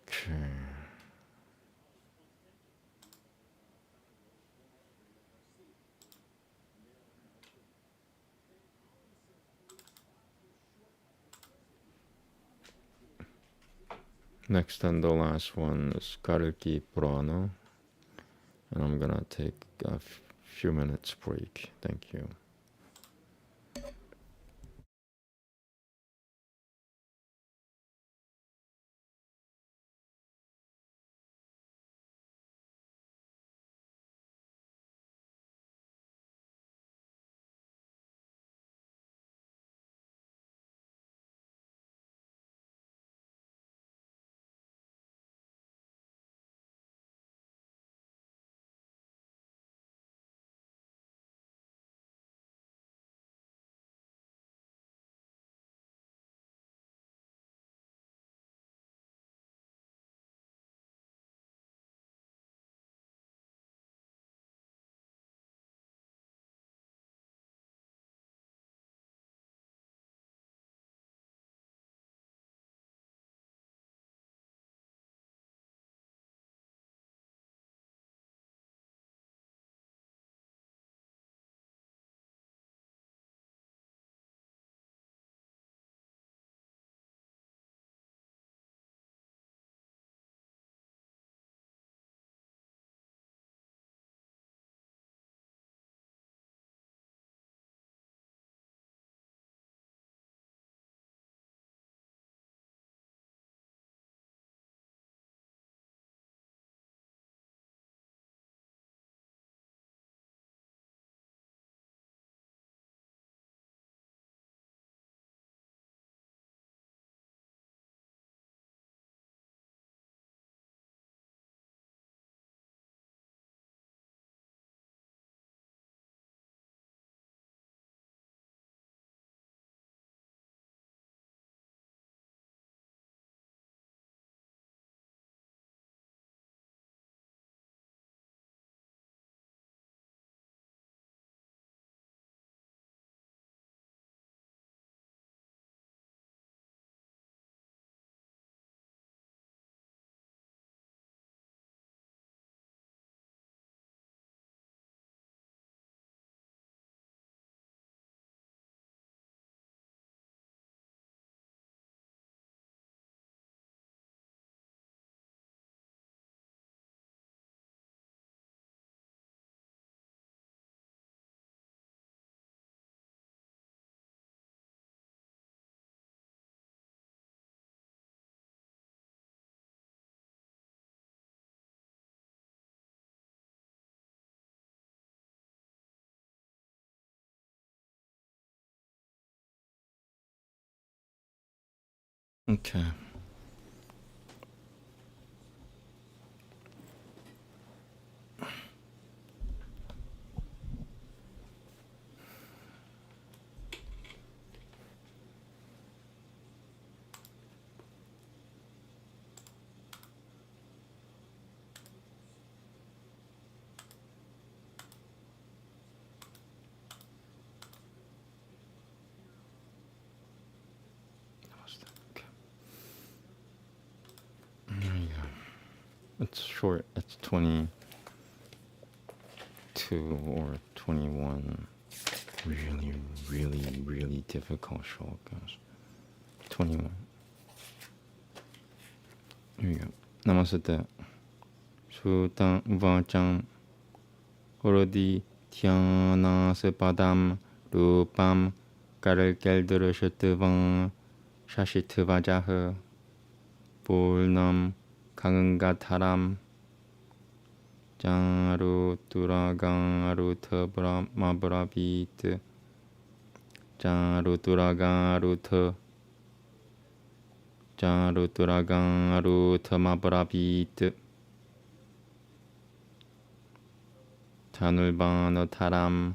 Next and the last one is Kalki Purana, and I'm gonna take a few minutes break. Thank you. Okay. Okay. There you go. It's short. It's 22 or 21. Really, really, really difficult shlokas. 21. Here you go. Namaste. Sutang vacham Horodi Thyana Padam Rupam Karkeldershutvam Shashitvajaha Purnam Kangataram Jaru Turagan Rutha Brahmabrabit Jaru Turagan Rutha Jaru Turagan Rutha Mabrabit Tanulbana Taram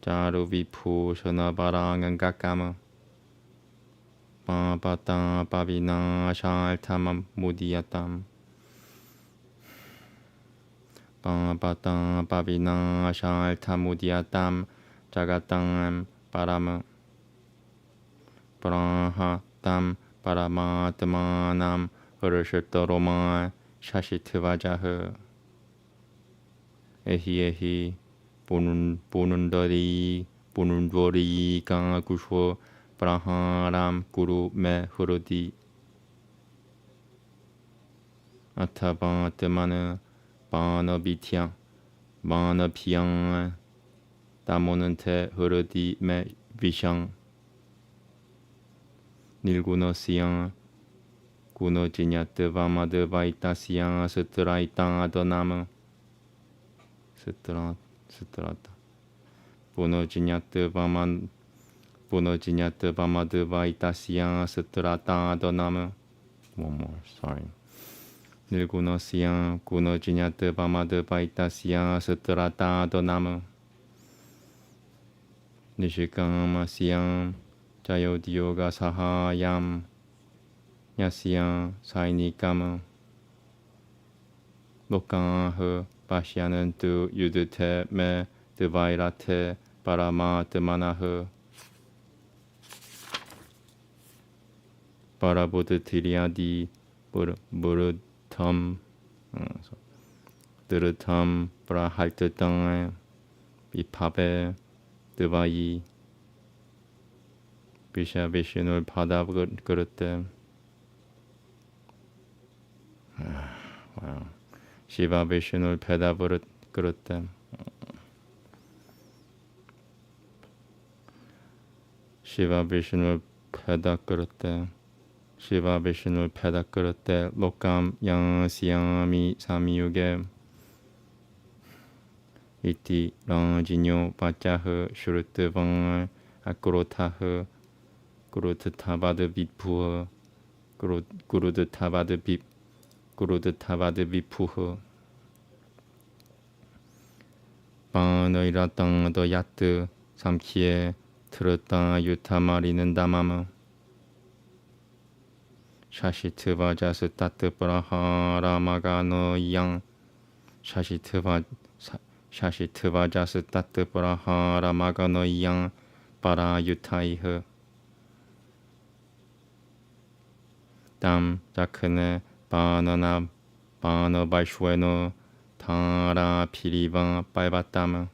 Jaru Vipu Shanabarangan Gakama Babata Babina Shaltamam Mudiatam Babata Babina Shaltamudiatam Jagatam Parama Brahatam Paramatmanam Harushataroma Shashitvajaha Ehi Punundari Ka Kushwa Praharam Guru Me Hurudi Atabantamana Bana Bitya Bana Piang Damonante Hurudi Me Vishang Nilguna Siang Guno Jinyat Vamad Vaita Siang Sutraita Adonama Sutrata Punojinyat Vamad Vaita Siang Sutrata Adonama. One more, sorry. Nilguna Siang Guno Jinyat Vamad Vaita Siang Sutrata Adonama. Nishikama Siang Jayodyoga Sahayam Yasyang Sainikama Lokaha Bashyanantu Yudute Me Devairate Paramatmanaha Parabuddhiriadi Burutam Durutam Prahaltatang Vipabe Devai Bisha Vishnul Pada Gurute. Wow. Shiva Vishnul Pada Gurute. Shiva Vishnul Pada Gurute. Shiva Vishnul Pada Gurute. Lokam Yang Siami Samyuge. Iti Ranjinyo Pachaha Shurutavang Akrotaha Gurutatavada Vipuha Gurutatavada Vipuha Banoiratang Doyat Samkhye Trata Yutamarinan Damama Shashitva Sutat Prahara Magano Yang Shashitva Sutat Prahara Magano Yang Para Yutaiha Dam Jakane Banana Bana Baishweno Tara Pirivan Baibatama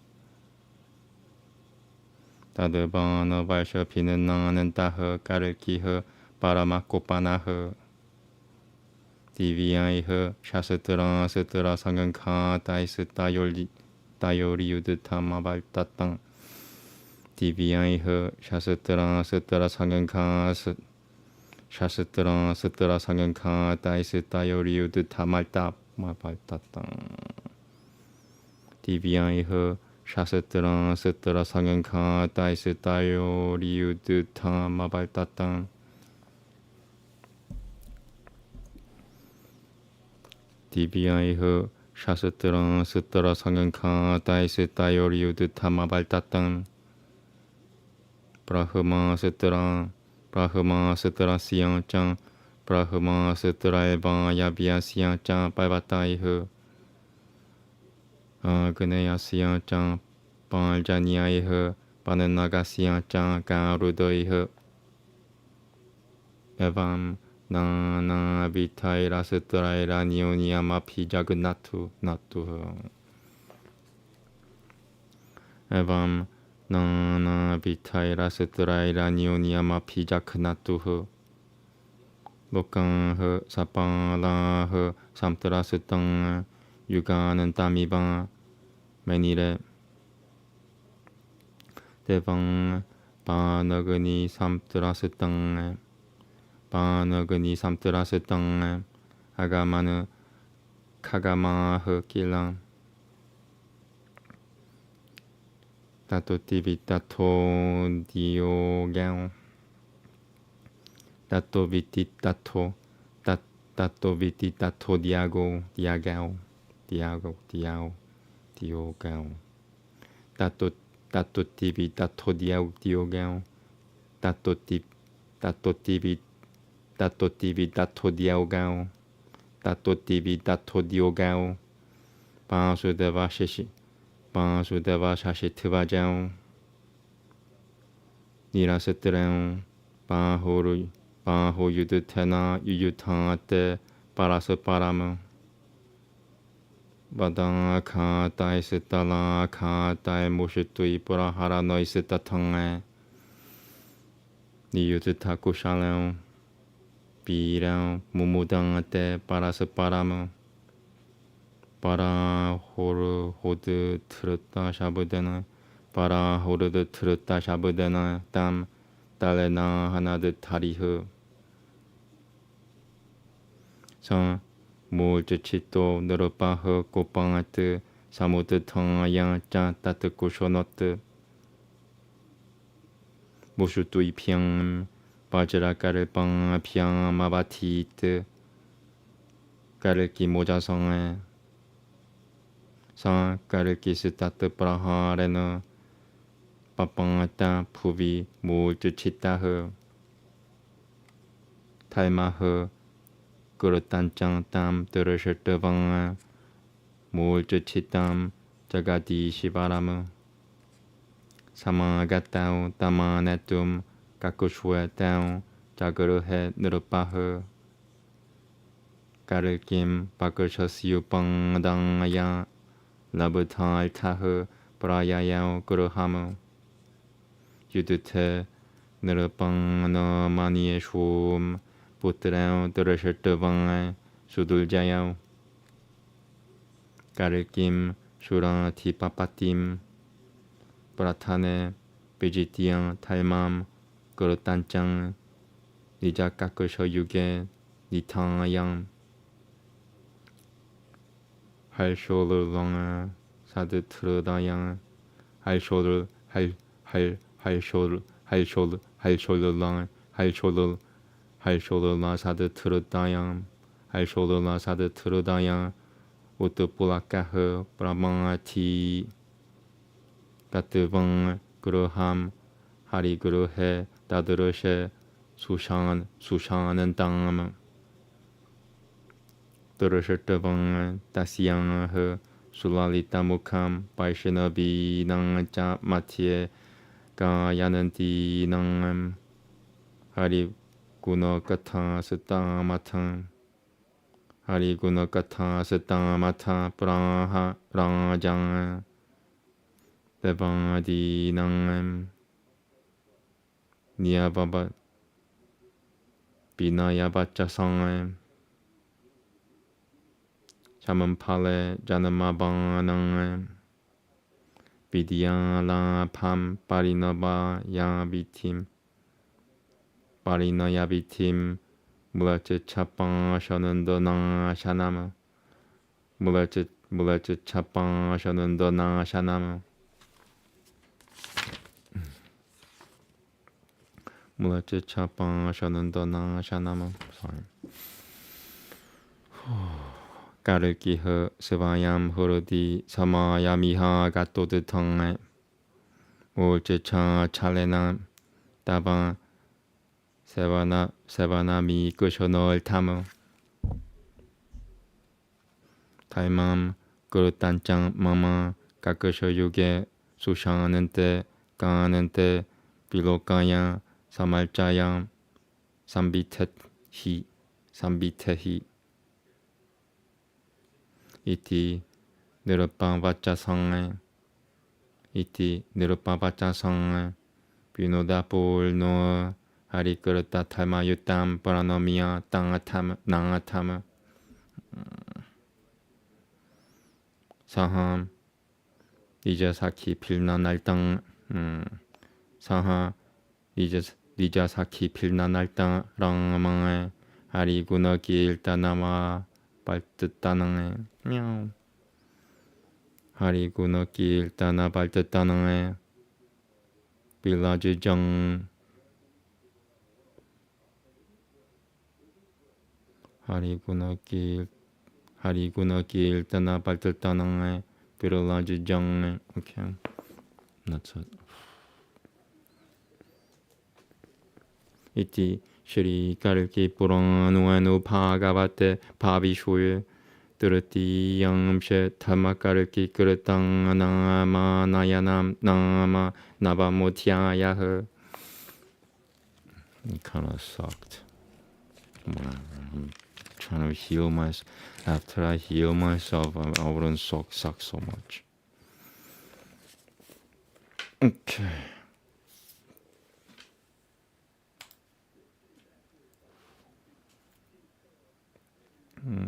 Tadabana Vaisha Pinanantaha Kalkiha Paramakopanaha Divyaiha Shasatra Satra Sanganka Taisa Tayori Yuditama Baltatang Divyaiha Shasatra Satra Sanganka Shastra Satra Sanganka Taisa Tayori Yuditama Baltatang Divyaiha Shastra Satra Sanganka Taisa Tayori Yuditama Baltatang 디비아이흐 샤스트랑 스트라 성현카 다이스 다이오리우드 타마발따땅 브라흐마 스트라 시양짱 브라흐마 스트라 에바 야비아 시양짱 빨바따이흐 그네야 시양짱 빨자니아이흐 바네나가 시양짱 가루더이흐 에밤 나나 비타이라 스트라이라 니오니아마 피자그 나투 에밤 나나 비타이라 스트라이라 니오니아마 피자크 나투흐 목강흐 사빵라흐 삼트라스 땅 유가는 따미방 매니레 대방 바너그니 삼트라스 땅 바너그니 삼트라스 땅 아가마느 카가마흐 길랑 tato tivi tato dio gao tato viti tato tato viti tato diago diagao dio gao tato tivi tato dio gao tato tivi tato dio gao tato tivi tato dio gao Vasudeva Shishi Vasudeva Shashitva Jao Nirasetrao Baho Yudutena Yuyutante Parasaparama Badang Kata Isitala Kata Mushitui Purahara Noisita Tonga Niyututa Kushalao Birao Mumudangate Parasaparama 바라 호르 호드 트르타 샤브데나 바라 호르드 트르타 샤브데나 땀 딸레나 하나드 타리흐 성 몰즈치토 느르파흐 꼬빵아트 사무드 텅아양 짜 따트 꾸쇼노트 모슈뚜 이평 바즈라까를 빵 피앙 마바티트 까르키 모자성에 사 까르키스타트 프라하레너 빠빵아따 푸비 몰즈치타흐 탈마흐 그릇단짱 땀 들으실뜨방아 몰즈치땀 자가디 시바라무 사마가따우 따마네툼 까꾸슈에따우 자그르헤 느르빠흐 까르김 바크셔시우 빵당아야 라브탈 타흐 브라야야오 그르하무 유드테 느르빵 너마니에 슈움 부트레오 들으실뜨방에 수둘자야오 까르김 슈라 티파파팀 브라타네 비지티앙 탈맘 그릇단짱 니자 까끄셔 유게 니탕아양 할쇼르랑 사드 트르다양 할쇼르랑 할쇼르라 사드 트르다양 할쇼르라 사드 트르다양 우트불라카흐 브라망아티 까뜨방 그르함 하리 그르헤 다드르셰 수샹은 땅 들으실뜨방 다시양흐 술랄리타 무캄 바이시너비낭 짜 마티에 가야는디낭 하리 구너 까타 스땅 마탕 하리 구너 까타 스땅 마타 브라하 브라장 대방아디낭 니아바바 비나야바짜성 샤먼팔레 자나마방낭 비디야라 팜 파리너바 야비팀 파리너야비팀 물라츠 차빵 셔는더나 샤나마 물라츠 차빵 셔는더나 샤나마 물라츠 차빵 셔는더나 샤나마 sorry Kalki Svayam Hurudi Samayamiha Gatodutang Ulchecha Chalena Daba Sevanami Kushonol Tamu Taimam Gurutanchang Mama Kakusho Yuge Sushanante Ganante Bilokaya Samalchaya Sambitehi Iti Nirupavacha Sange Binodapul no Harikurta Tamayutam Paranomia Nangatama Saham Nijasaki Pilnanaltang Saha Nijasaki Pilnanaltang Rangmange Harigunaki Iltanama Baltatanange Meow Harigunaki Iltana Baltatanange Bilajijang Harigunaki Iltana Baltatanange Bilajijang. Okay, that's it. Iti Shri Kalki Puranu Bhagavate Pavishuye Durati Yamshe Tamakalki Kurtang Nama Nayanam Nama Navamutyayah. It kind of sucked. I'm trying to heal myself. After I heal myself, I wouldn't suck so much. Okay.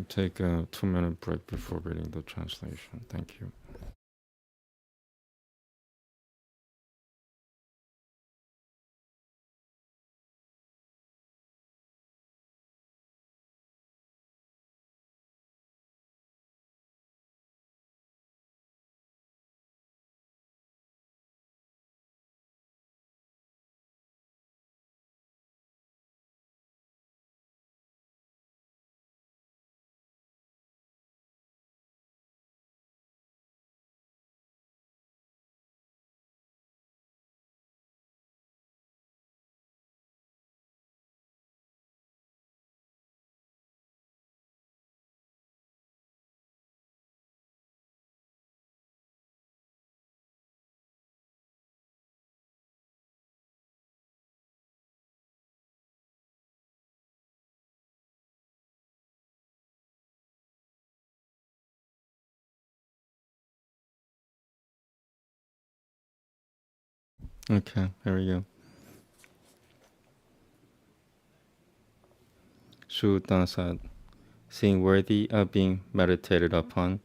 Take a 2-minute break before reading the translation. Thank you. Okay, here we go. Sutra said, seeing worthy of being meditated upon,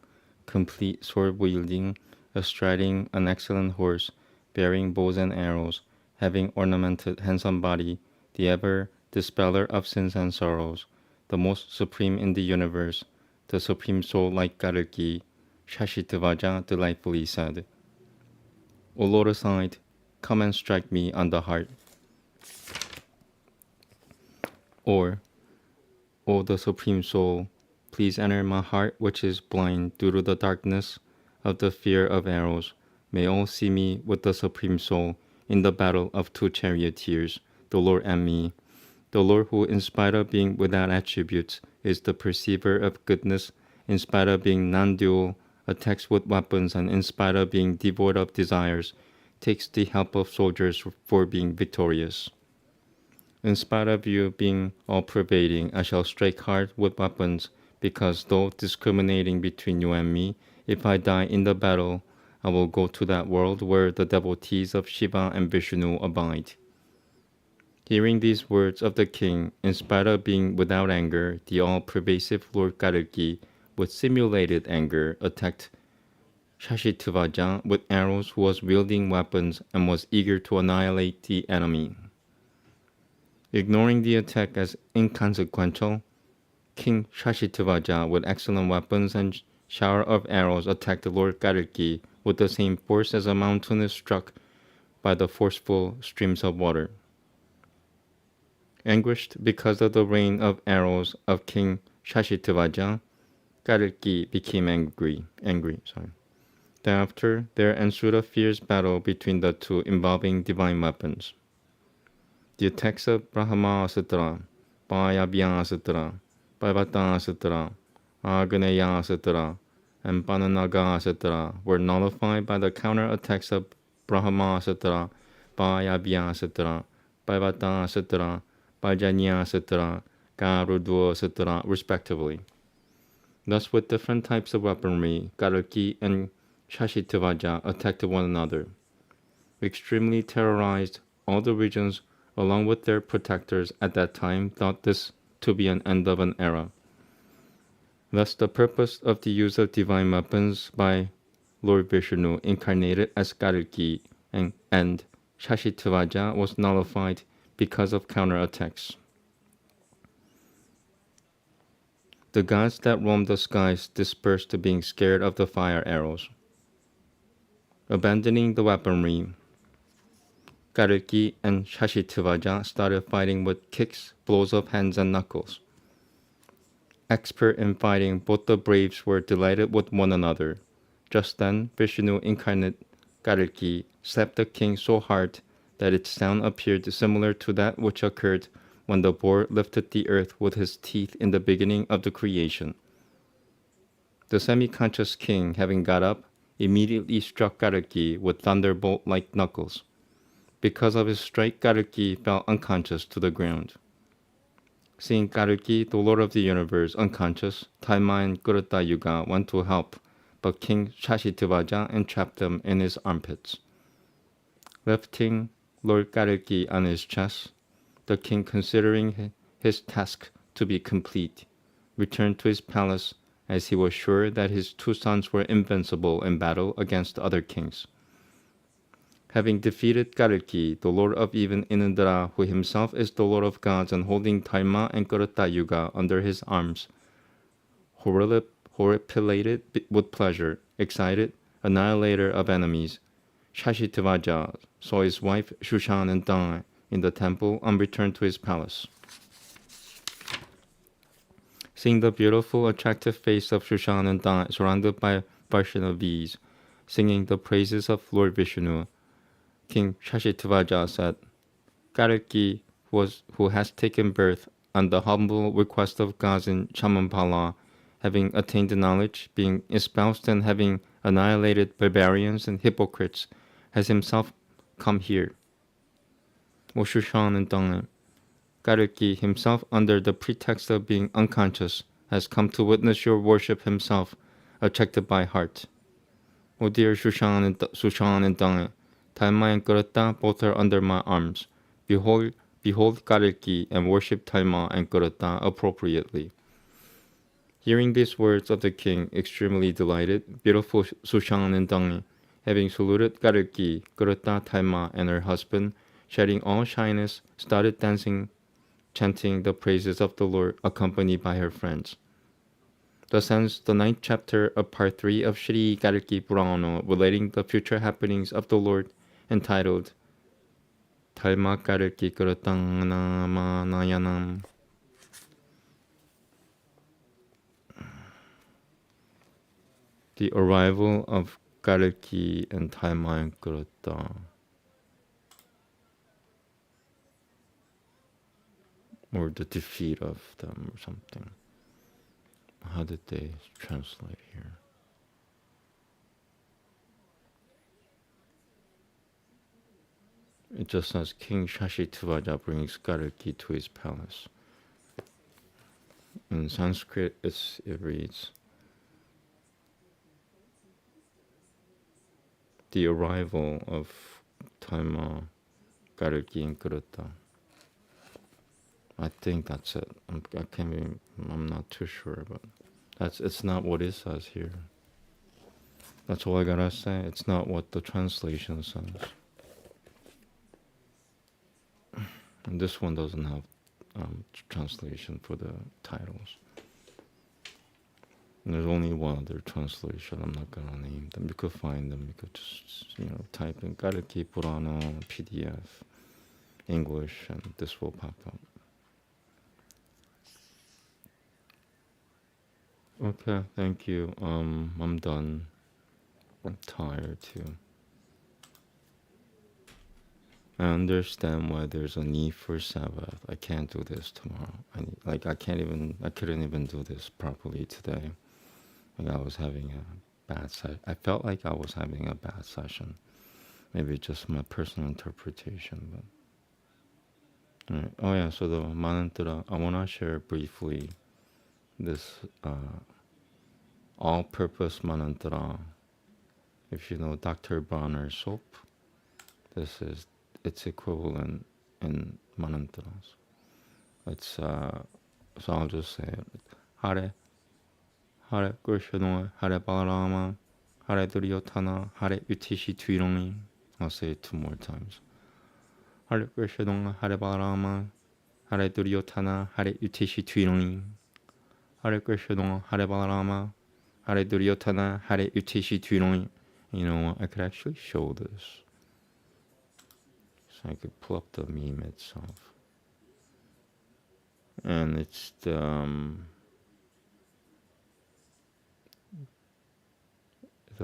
complete sword wielding, astride an excellent horse, bearing bows and arrows, having ornamented handsome body, the ever dispeller of sins and sorrows, the most supreme in the universe, the supreme soul like Kalki, Shashitvaja delightfully said, O Lord aside, come and strike me on the heart. Or, O the Supreme Soul, please enter my heart which is blind due to the darkness of the fear of arrows. May all see me with the Supreme Soul in the battle of two charioteers, the Lord and me. The Lord who, in spite of being without attributes, is the perceiver of goodness, in spite of being non-dual, attacks with weapons, and in spite of being devoid of desires, takes the help of soldiers for being victorious. In spite of you being all-pervading, I shall strike hard with weapons, because though discriminating between you and me, if I die in the battle, I will go to that world where the devotees of Shiva and Vishnu abide. Hearing these words of the king, in spite of being without anger, the all-pervasive Lord Kalki, with simulated anger, attacked Shashitvaja with arrows, who was wielding weapons and was eager to annihilate the enemy. Ignoring the attack as inconsequential, King Shashitvaja with excellent weapons and shower of arrows attacked the Lord Kalki with the same force as a mountain is struck by the forceful streams of water. Anguished because of the rain of arrows of King Shashitvaja, Kalki became angry. Thereafter, there ensued a fierce battle between the two involving divine weapons. The attacks of Brahma Sutra, Payabhya Sutra, Paivata Sutra, Agneya Sutra, and Pananaga Sutra were nullified by the counter-attacks of Brahma Sutra, Payabhya Sutra, Paivata Sutra, Pajanya Sutra, Garuda Sutra, respectively. Thus, with different types of weaponry, Kalki and Shashitavaja attacked one another, extremely terrorized all the regions along with their protectors at that time thought this to be an end of an era. Thus, the purpose of the use of divine weapons by Lord Vishnu incarnated as Kalki and Shashitavaja was nullified because of counterattacks. The gods that roamed the skies dispersed, being scared of the fire arrows. Abandoning the weaponry, Kalki and Shashitavaja started fighting with kicks, blows of hands and knuckles. Expert in fighting, both the braves were delighted with one another. Just then, Vishnu incarnate Kalki slapped the king so hard that its sound appeared similar to that which occurred when the boar lifted the earth with his teeth in the beginning of the creation. The semi-conscious king, having got up, immediately struck Kalki with thunderbolt-like knuckles. Because of his strike, Kalki fell unconscious to the ground. Seeing Kalki, the Lord of the universe, unconscious, Dharma and Krita Yuga went to help, but King Shashitavaja entrapped them in his armpits. Lifting Lord Kalki on his chest, the king, considering his task to be complete, returned to his palace as he was sure that his two sons were invincible in battle against other kings. Having defeated Kalki, the lord of even Indra, who himself is the lord of gods, and holding Dharma and Krita Yuga under his arms, horripilated with pleasure, excited, annihilator of enemies, Shashitavaja saw his wife Shushanandana in the temple and returned to his palace. Seeing the beautiful, attractive face of Shushanandana surrounded by Vaishnavis, singing the praises of Lord Vishnu, King Shashitavaja said, Kalki, who has taken birth on the humble request of gods in Shambhala, having attained knowledge, being espoused and having annihilated barbarians and hypocrites, has himself come here. O Shushanandana, Kalki himself, under the pretext of being unconscious, has come to witness your worship himself, attracted by heart. O dear Shushanandana, Dharma and Krita both are under my arms. Behold Kalki and worship Dharma and Krita appropriately. Hearing these words of the king, extremely delighted, beautiful Shushanandana, having saluted Kalki, Krita, Dharma, and her husband, shedding all shyness, started dancing, chanting the praises of the Lord, accompanied by her friends. Thus ends the 9th chapter of part 3 of Sri Kalki Purana, relating the future happenings of the Lord, entitled Dharma Kalki Krutang Namanayanam. The arrival of Kalki and Dharma and Krita. Or the defeat of them or something. How did they translate here? It just says King Shashitavaja brings Kalki to his palace. In Sanskrit it reads, the arrival of Dharma, Kalki and Krita. I think that's it. I'm not too sure, but it's not what it says here. That's all I gotta say. It's not what the translation says. And this one doesn't have translation for the titles. And there's only one other translation. I'm not gonna name them. You could find them. You could just type in Kalki Purana PDF English, and this will pop up. Okay, thank you. I'm done. I'm tired too. I understand why there's a need for Sabbath. I can't do this tomorrow. I couldn't even do this properly today. Like I was having a bad session. I felt like I was having a bad session. Maybe just my personal interpretation, but alright. Oh yeah, so the mantra, I wanna share briefly this all-purpose mantra. If you know Dr. Bronner's soap, this is its equivalent in mantras. It's so I'll just say it. Hare Hare Krishna, Hare Balarama, Hare Duryodhana, Hare Utishi Tuirongi. I'll say it 2 more times. Hare Krishna, Hare Balarama, Hare Duryodhana, Hare Utishi Tuirongi. Hare Krishna, Hare Balarama, Hare Duryodhana, Hare Utishi Tuirongi. You know what? I could actually show this. So I could pull up the meme itself. And it's the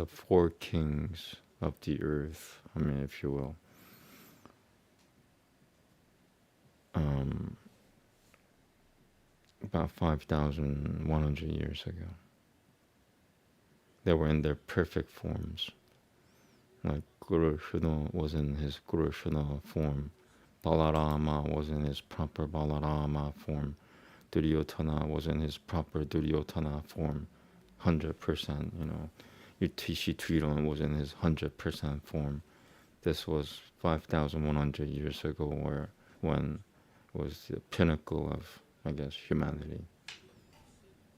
4 kings of the earth, I mean, if you will. About 5,100 years ago. They were in their perfect forms. Like Guru Shuna was in his Guru Shuna form. Balarama was in his proper Balarama form. Duryodhana was in his proper Duryodhana form. 100%, you know. Yudhishthira Triton was in his 100% form. This was 5,100 years ago, when it was the pinnacle of, I guess, humanity.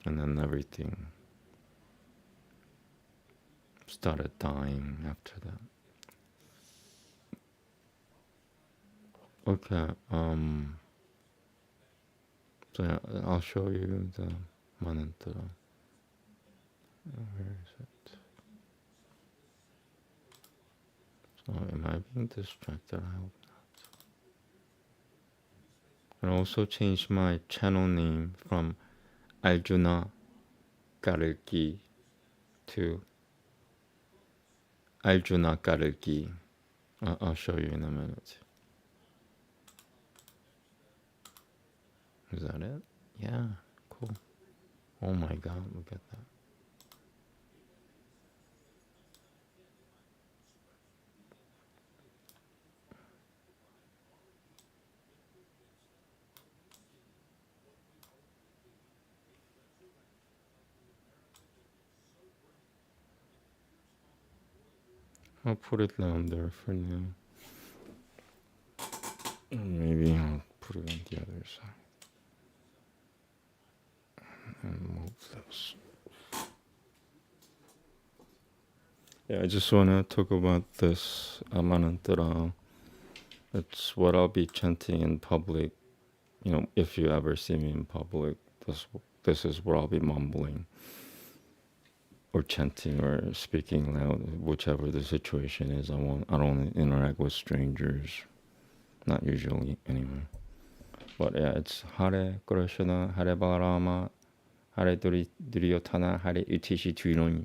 And then everything started dying after that. Okay, so yeah, I'll show you the mantra. Where is it? So am I being distracted? I hope not. I also changed my channel name from Arjuna Kalki to Arjuna Kalki. I'll show you in a minute. Is that it? Yeah, cool. Oh my god, look at that. I'll put it down there for now. And maybe I'll put it on the other side. And move this. Yeah, I just want to talk about this mantra. It's what I'll be chanting in public. You know, if you ever see me in public, this is where I'll be mumbling or chanting or speaking loud, whichever the situation is. I don't interact with strangers, not usually anyway. But yeah, it's Hare Krishna, Hare Balarama, Hare Duryodhana, Hare Utishi Tuirongi.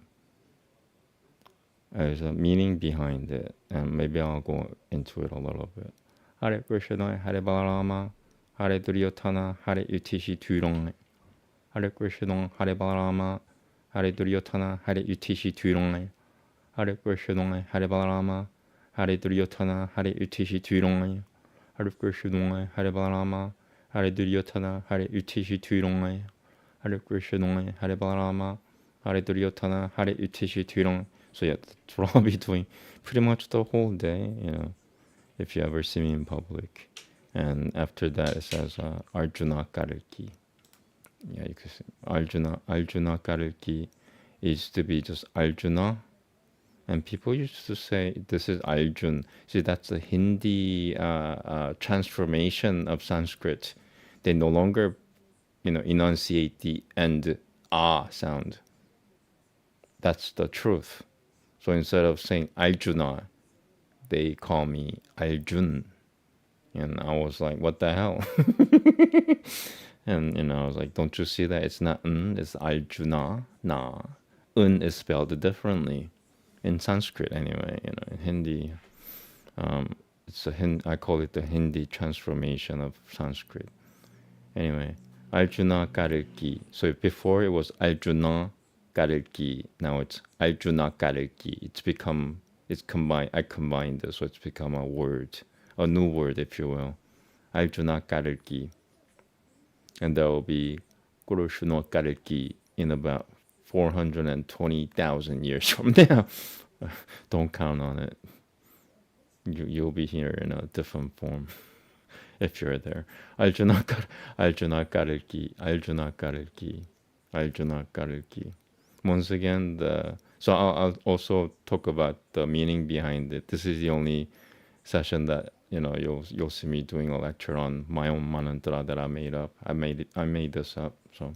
There's a meaning behind it, and maybe I'll go into it a little bit. Hare Krishna, Hare Balarama, Hare Duryodhana, Hare Utishi Tuirongi. Hare Krishna, Hare Balarama, Hare Duryodhana, Hare Utishi Tuirongi. Hare Krishna, Hare Balarama, Hare Duryodhana, Hare Utishi Tuirongi. Hare Krishna, Hare Balarama, Hare Duryodhana, Hare Utishi Tuirongi. Hare Krishna, Hare Balarama, Hare Duryodhana, Hare Utishi Tuirongi. So yeah, that's what I'll be doing pretty much the whole day, you know, if you ever see me in public. And after that, it says Arjuna Kalki. Yeah, you can see Arjuna Kalki is to be just Arjuna. And people used to say this is Arjun. See, that's a Hindi transformation of Sanskrit. They no longer, you know, enunciate the end ah sound. That's the truth. So instead of saying Arjuna, they call me Arjun. And I was like, what the hell? And I was like, don't you see that it's not n, it's Arjuna, na. Un is spelled differently in Sanskrit anyway. In Hindi, I call it the Hindi transformation of Sanskrit. Anyway, Arjuna Kalki. So before it was Arjuna Kalki. Now it's Arjuna Kalki. It's combined. I combined this, so it's become a word, a new word, if you will. Arjuna Kalki. And there will be Kuroshino Kalki in about 420,000 years from now. Don't count on it. You'll be here in a different form if you're there. Arjuna Kalki, Arjuna Kalki, Arjuna Kalki. Once again, so I'll also talk about the meaning behind it. This is the only session that you'll see me doing a lecture on my own mantra that I made up. I made this up. So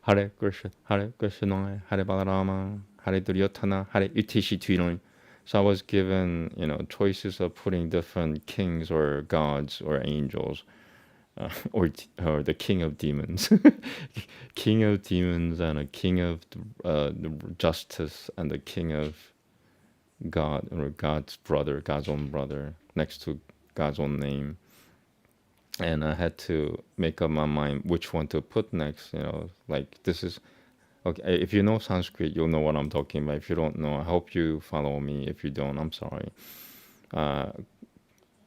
Hare Krishna, Hare Krishna, Hare Balarama, Hare Duryodhana, Hare Utishi Tuiron. So I was given choices of putting different kings or gods or angels, or the king of demons, king of demons, and a king of justice, and the king of God, or God's brother, God's own brother, next to God's own name. And I had to make up my mind which one to put next. Like this is okay. If you know Sanskrit, you'll know what I'm talking about. If you don't know, I hope you follow me. If you don't, I'm sorry.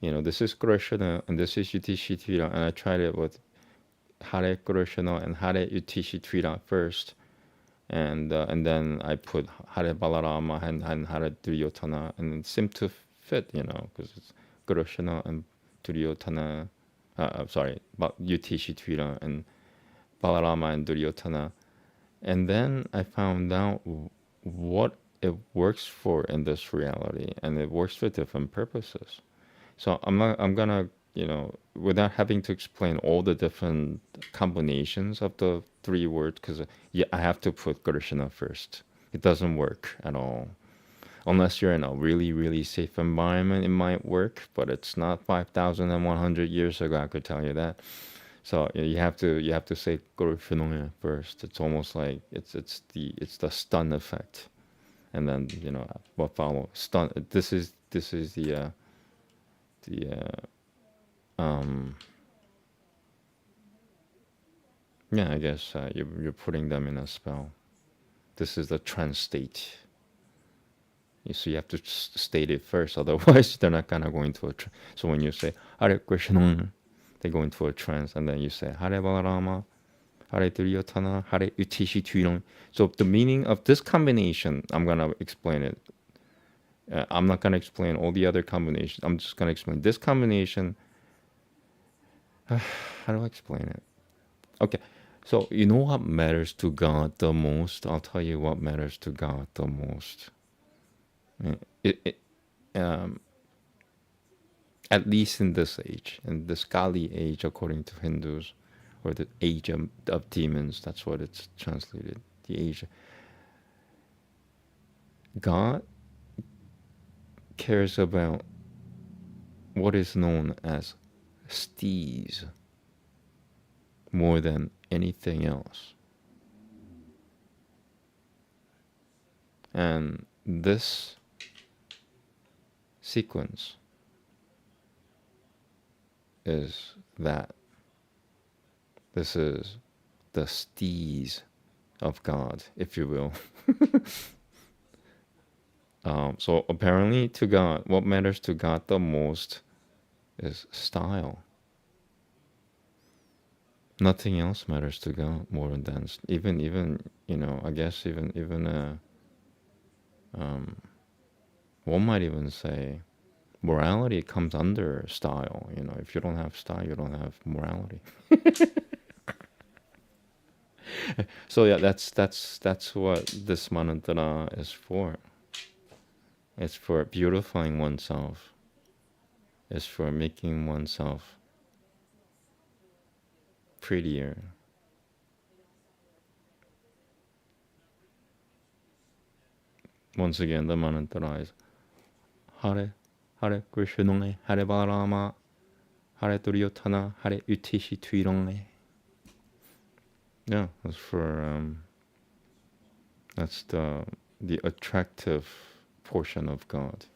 This is Krishna and this is Yudhishthira, and I tried it with Hare Krishna and Hare Yudhishthira first, and then I put Hare Balarama and Hare Duryodhana, and it seemed to fit, because it's Krishna and Duryodhana. Yudhishthira and Balarama and Duryodhana. And then I found out what it works for in this reality, and it works for different purposes. So I'm gonna, without having to explain all the different combinations of the three words, because I have to put Krishna first. It doesn't work at all. Unless you're in a really, really safe environment, it might work, but it's not 5,100 years ago, I could tell you that. So you have to say Krishna first. It's almost like it's the stun effect, and then what follows stun. This is the I guess you're putting them in a spell. This is the trance state. So you have to state it first, otherwise they're not gonna go into a trance. So when you say Hare Krishna, they go into a trance, and then you say Hare Balarama, Hare Duryodhana, Hare Yudhishthira. So the meaning of this combination, I'm gonna explain it. I'm not gonna explain all the other combinations. I'm just gonna explain this combination. How do I explain it? Okay, so you know what matters to God the most? I'll tell you what matters to God the most. At least in this age, in this Kali age, according to Hindus, or the age of demons, that's what it's translated, the age. God cares about what is known as stees more than anything else. And this sequence is that. This is the stees of God, if you will. So apparently to God, what matters to God the most is style. Nothing else matters to God more than that. Even I guess even one might even say morality comes under style. If you don't have style, you don't have morality. So yeah, that's what this mantra is for. It's for beautifying oneself. It's for making oneself prettier. Once again, the mantra is Hare Hare Krishna, Hare Balarama, hare duryotana, hare utishi tuirongme. Yeah, that's for that's the attractive portion of God.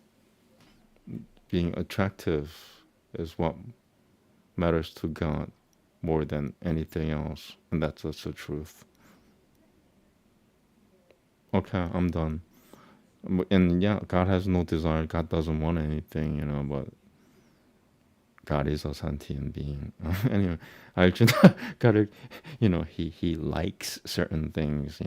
Being attractive is what matters to God more than anything else, and that's also the truth. Okay, I'm done. And yeah, God has no desire. God doesn't want anything, but God is a sentient being. Anyway, Arjuna, God, he likes certain things,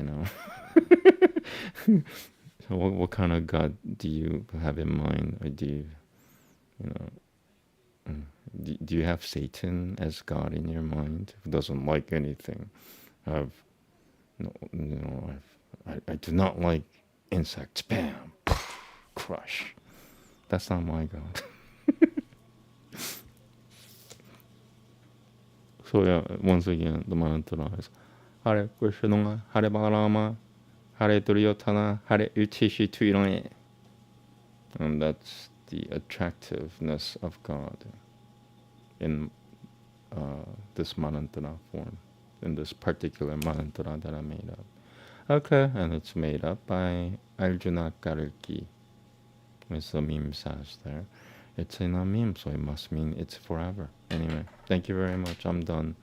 So what kind of God do you have in mind? Or do you, do you have Satan as God in your mind who doesn't like anything? I do not like insects. Bam, crush. That's not my God. So yeah, once again, the mantra is Hare Krishna, Hare Balama, Hare Duryotana, Hare Utishi Tuirone. And that's the attractiveness of God in this mantra form, in this particular mantra that I made up. Okay, and it's made up by Arjuna Kalki. It's a meme sash there. It's in a meme, so it must mean it's forever. Anyway, thank you very much. I'm done.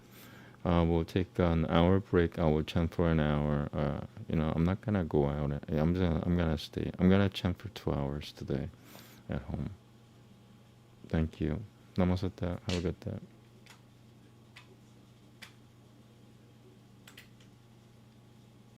We'll take an hour break. I will chant for an hour. I'm not gonna go out. I'm gonna stay. I'm gonna chant for 2 hours today at home. Thank you. Namaste. Have a good day.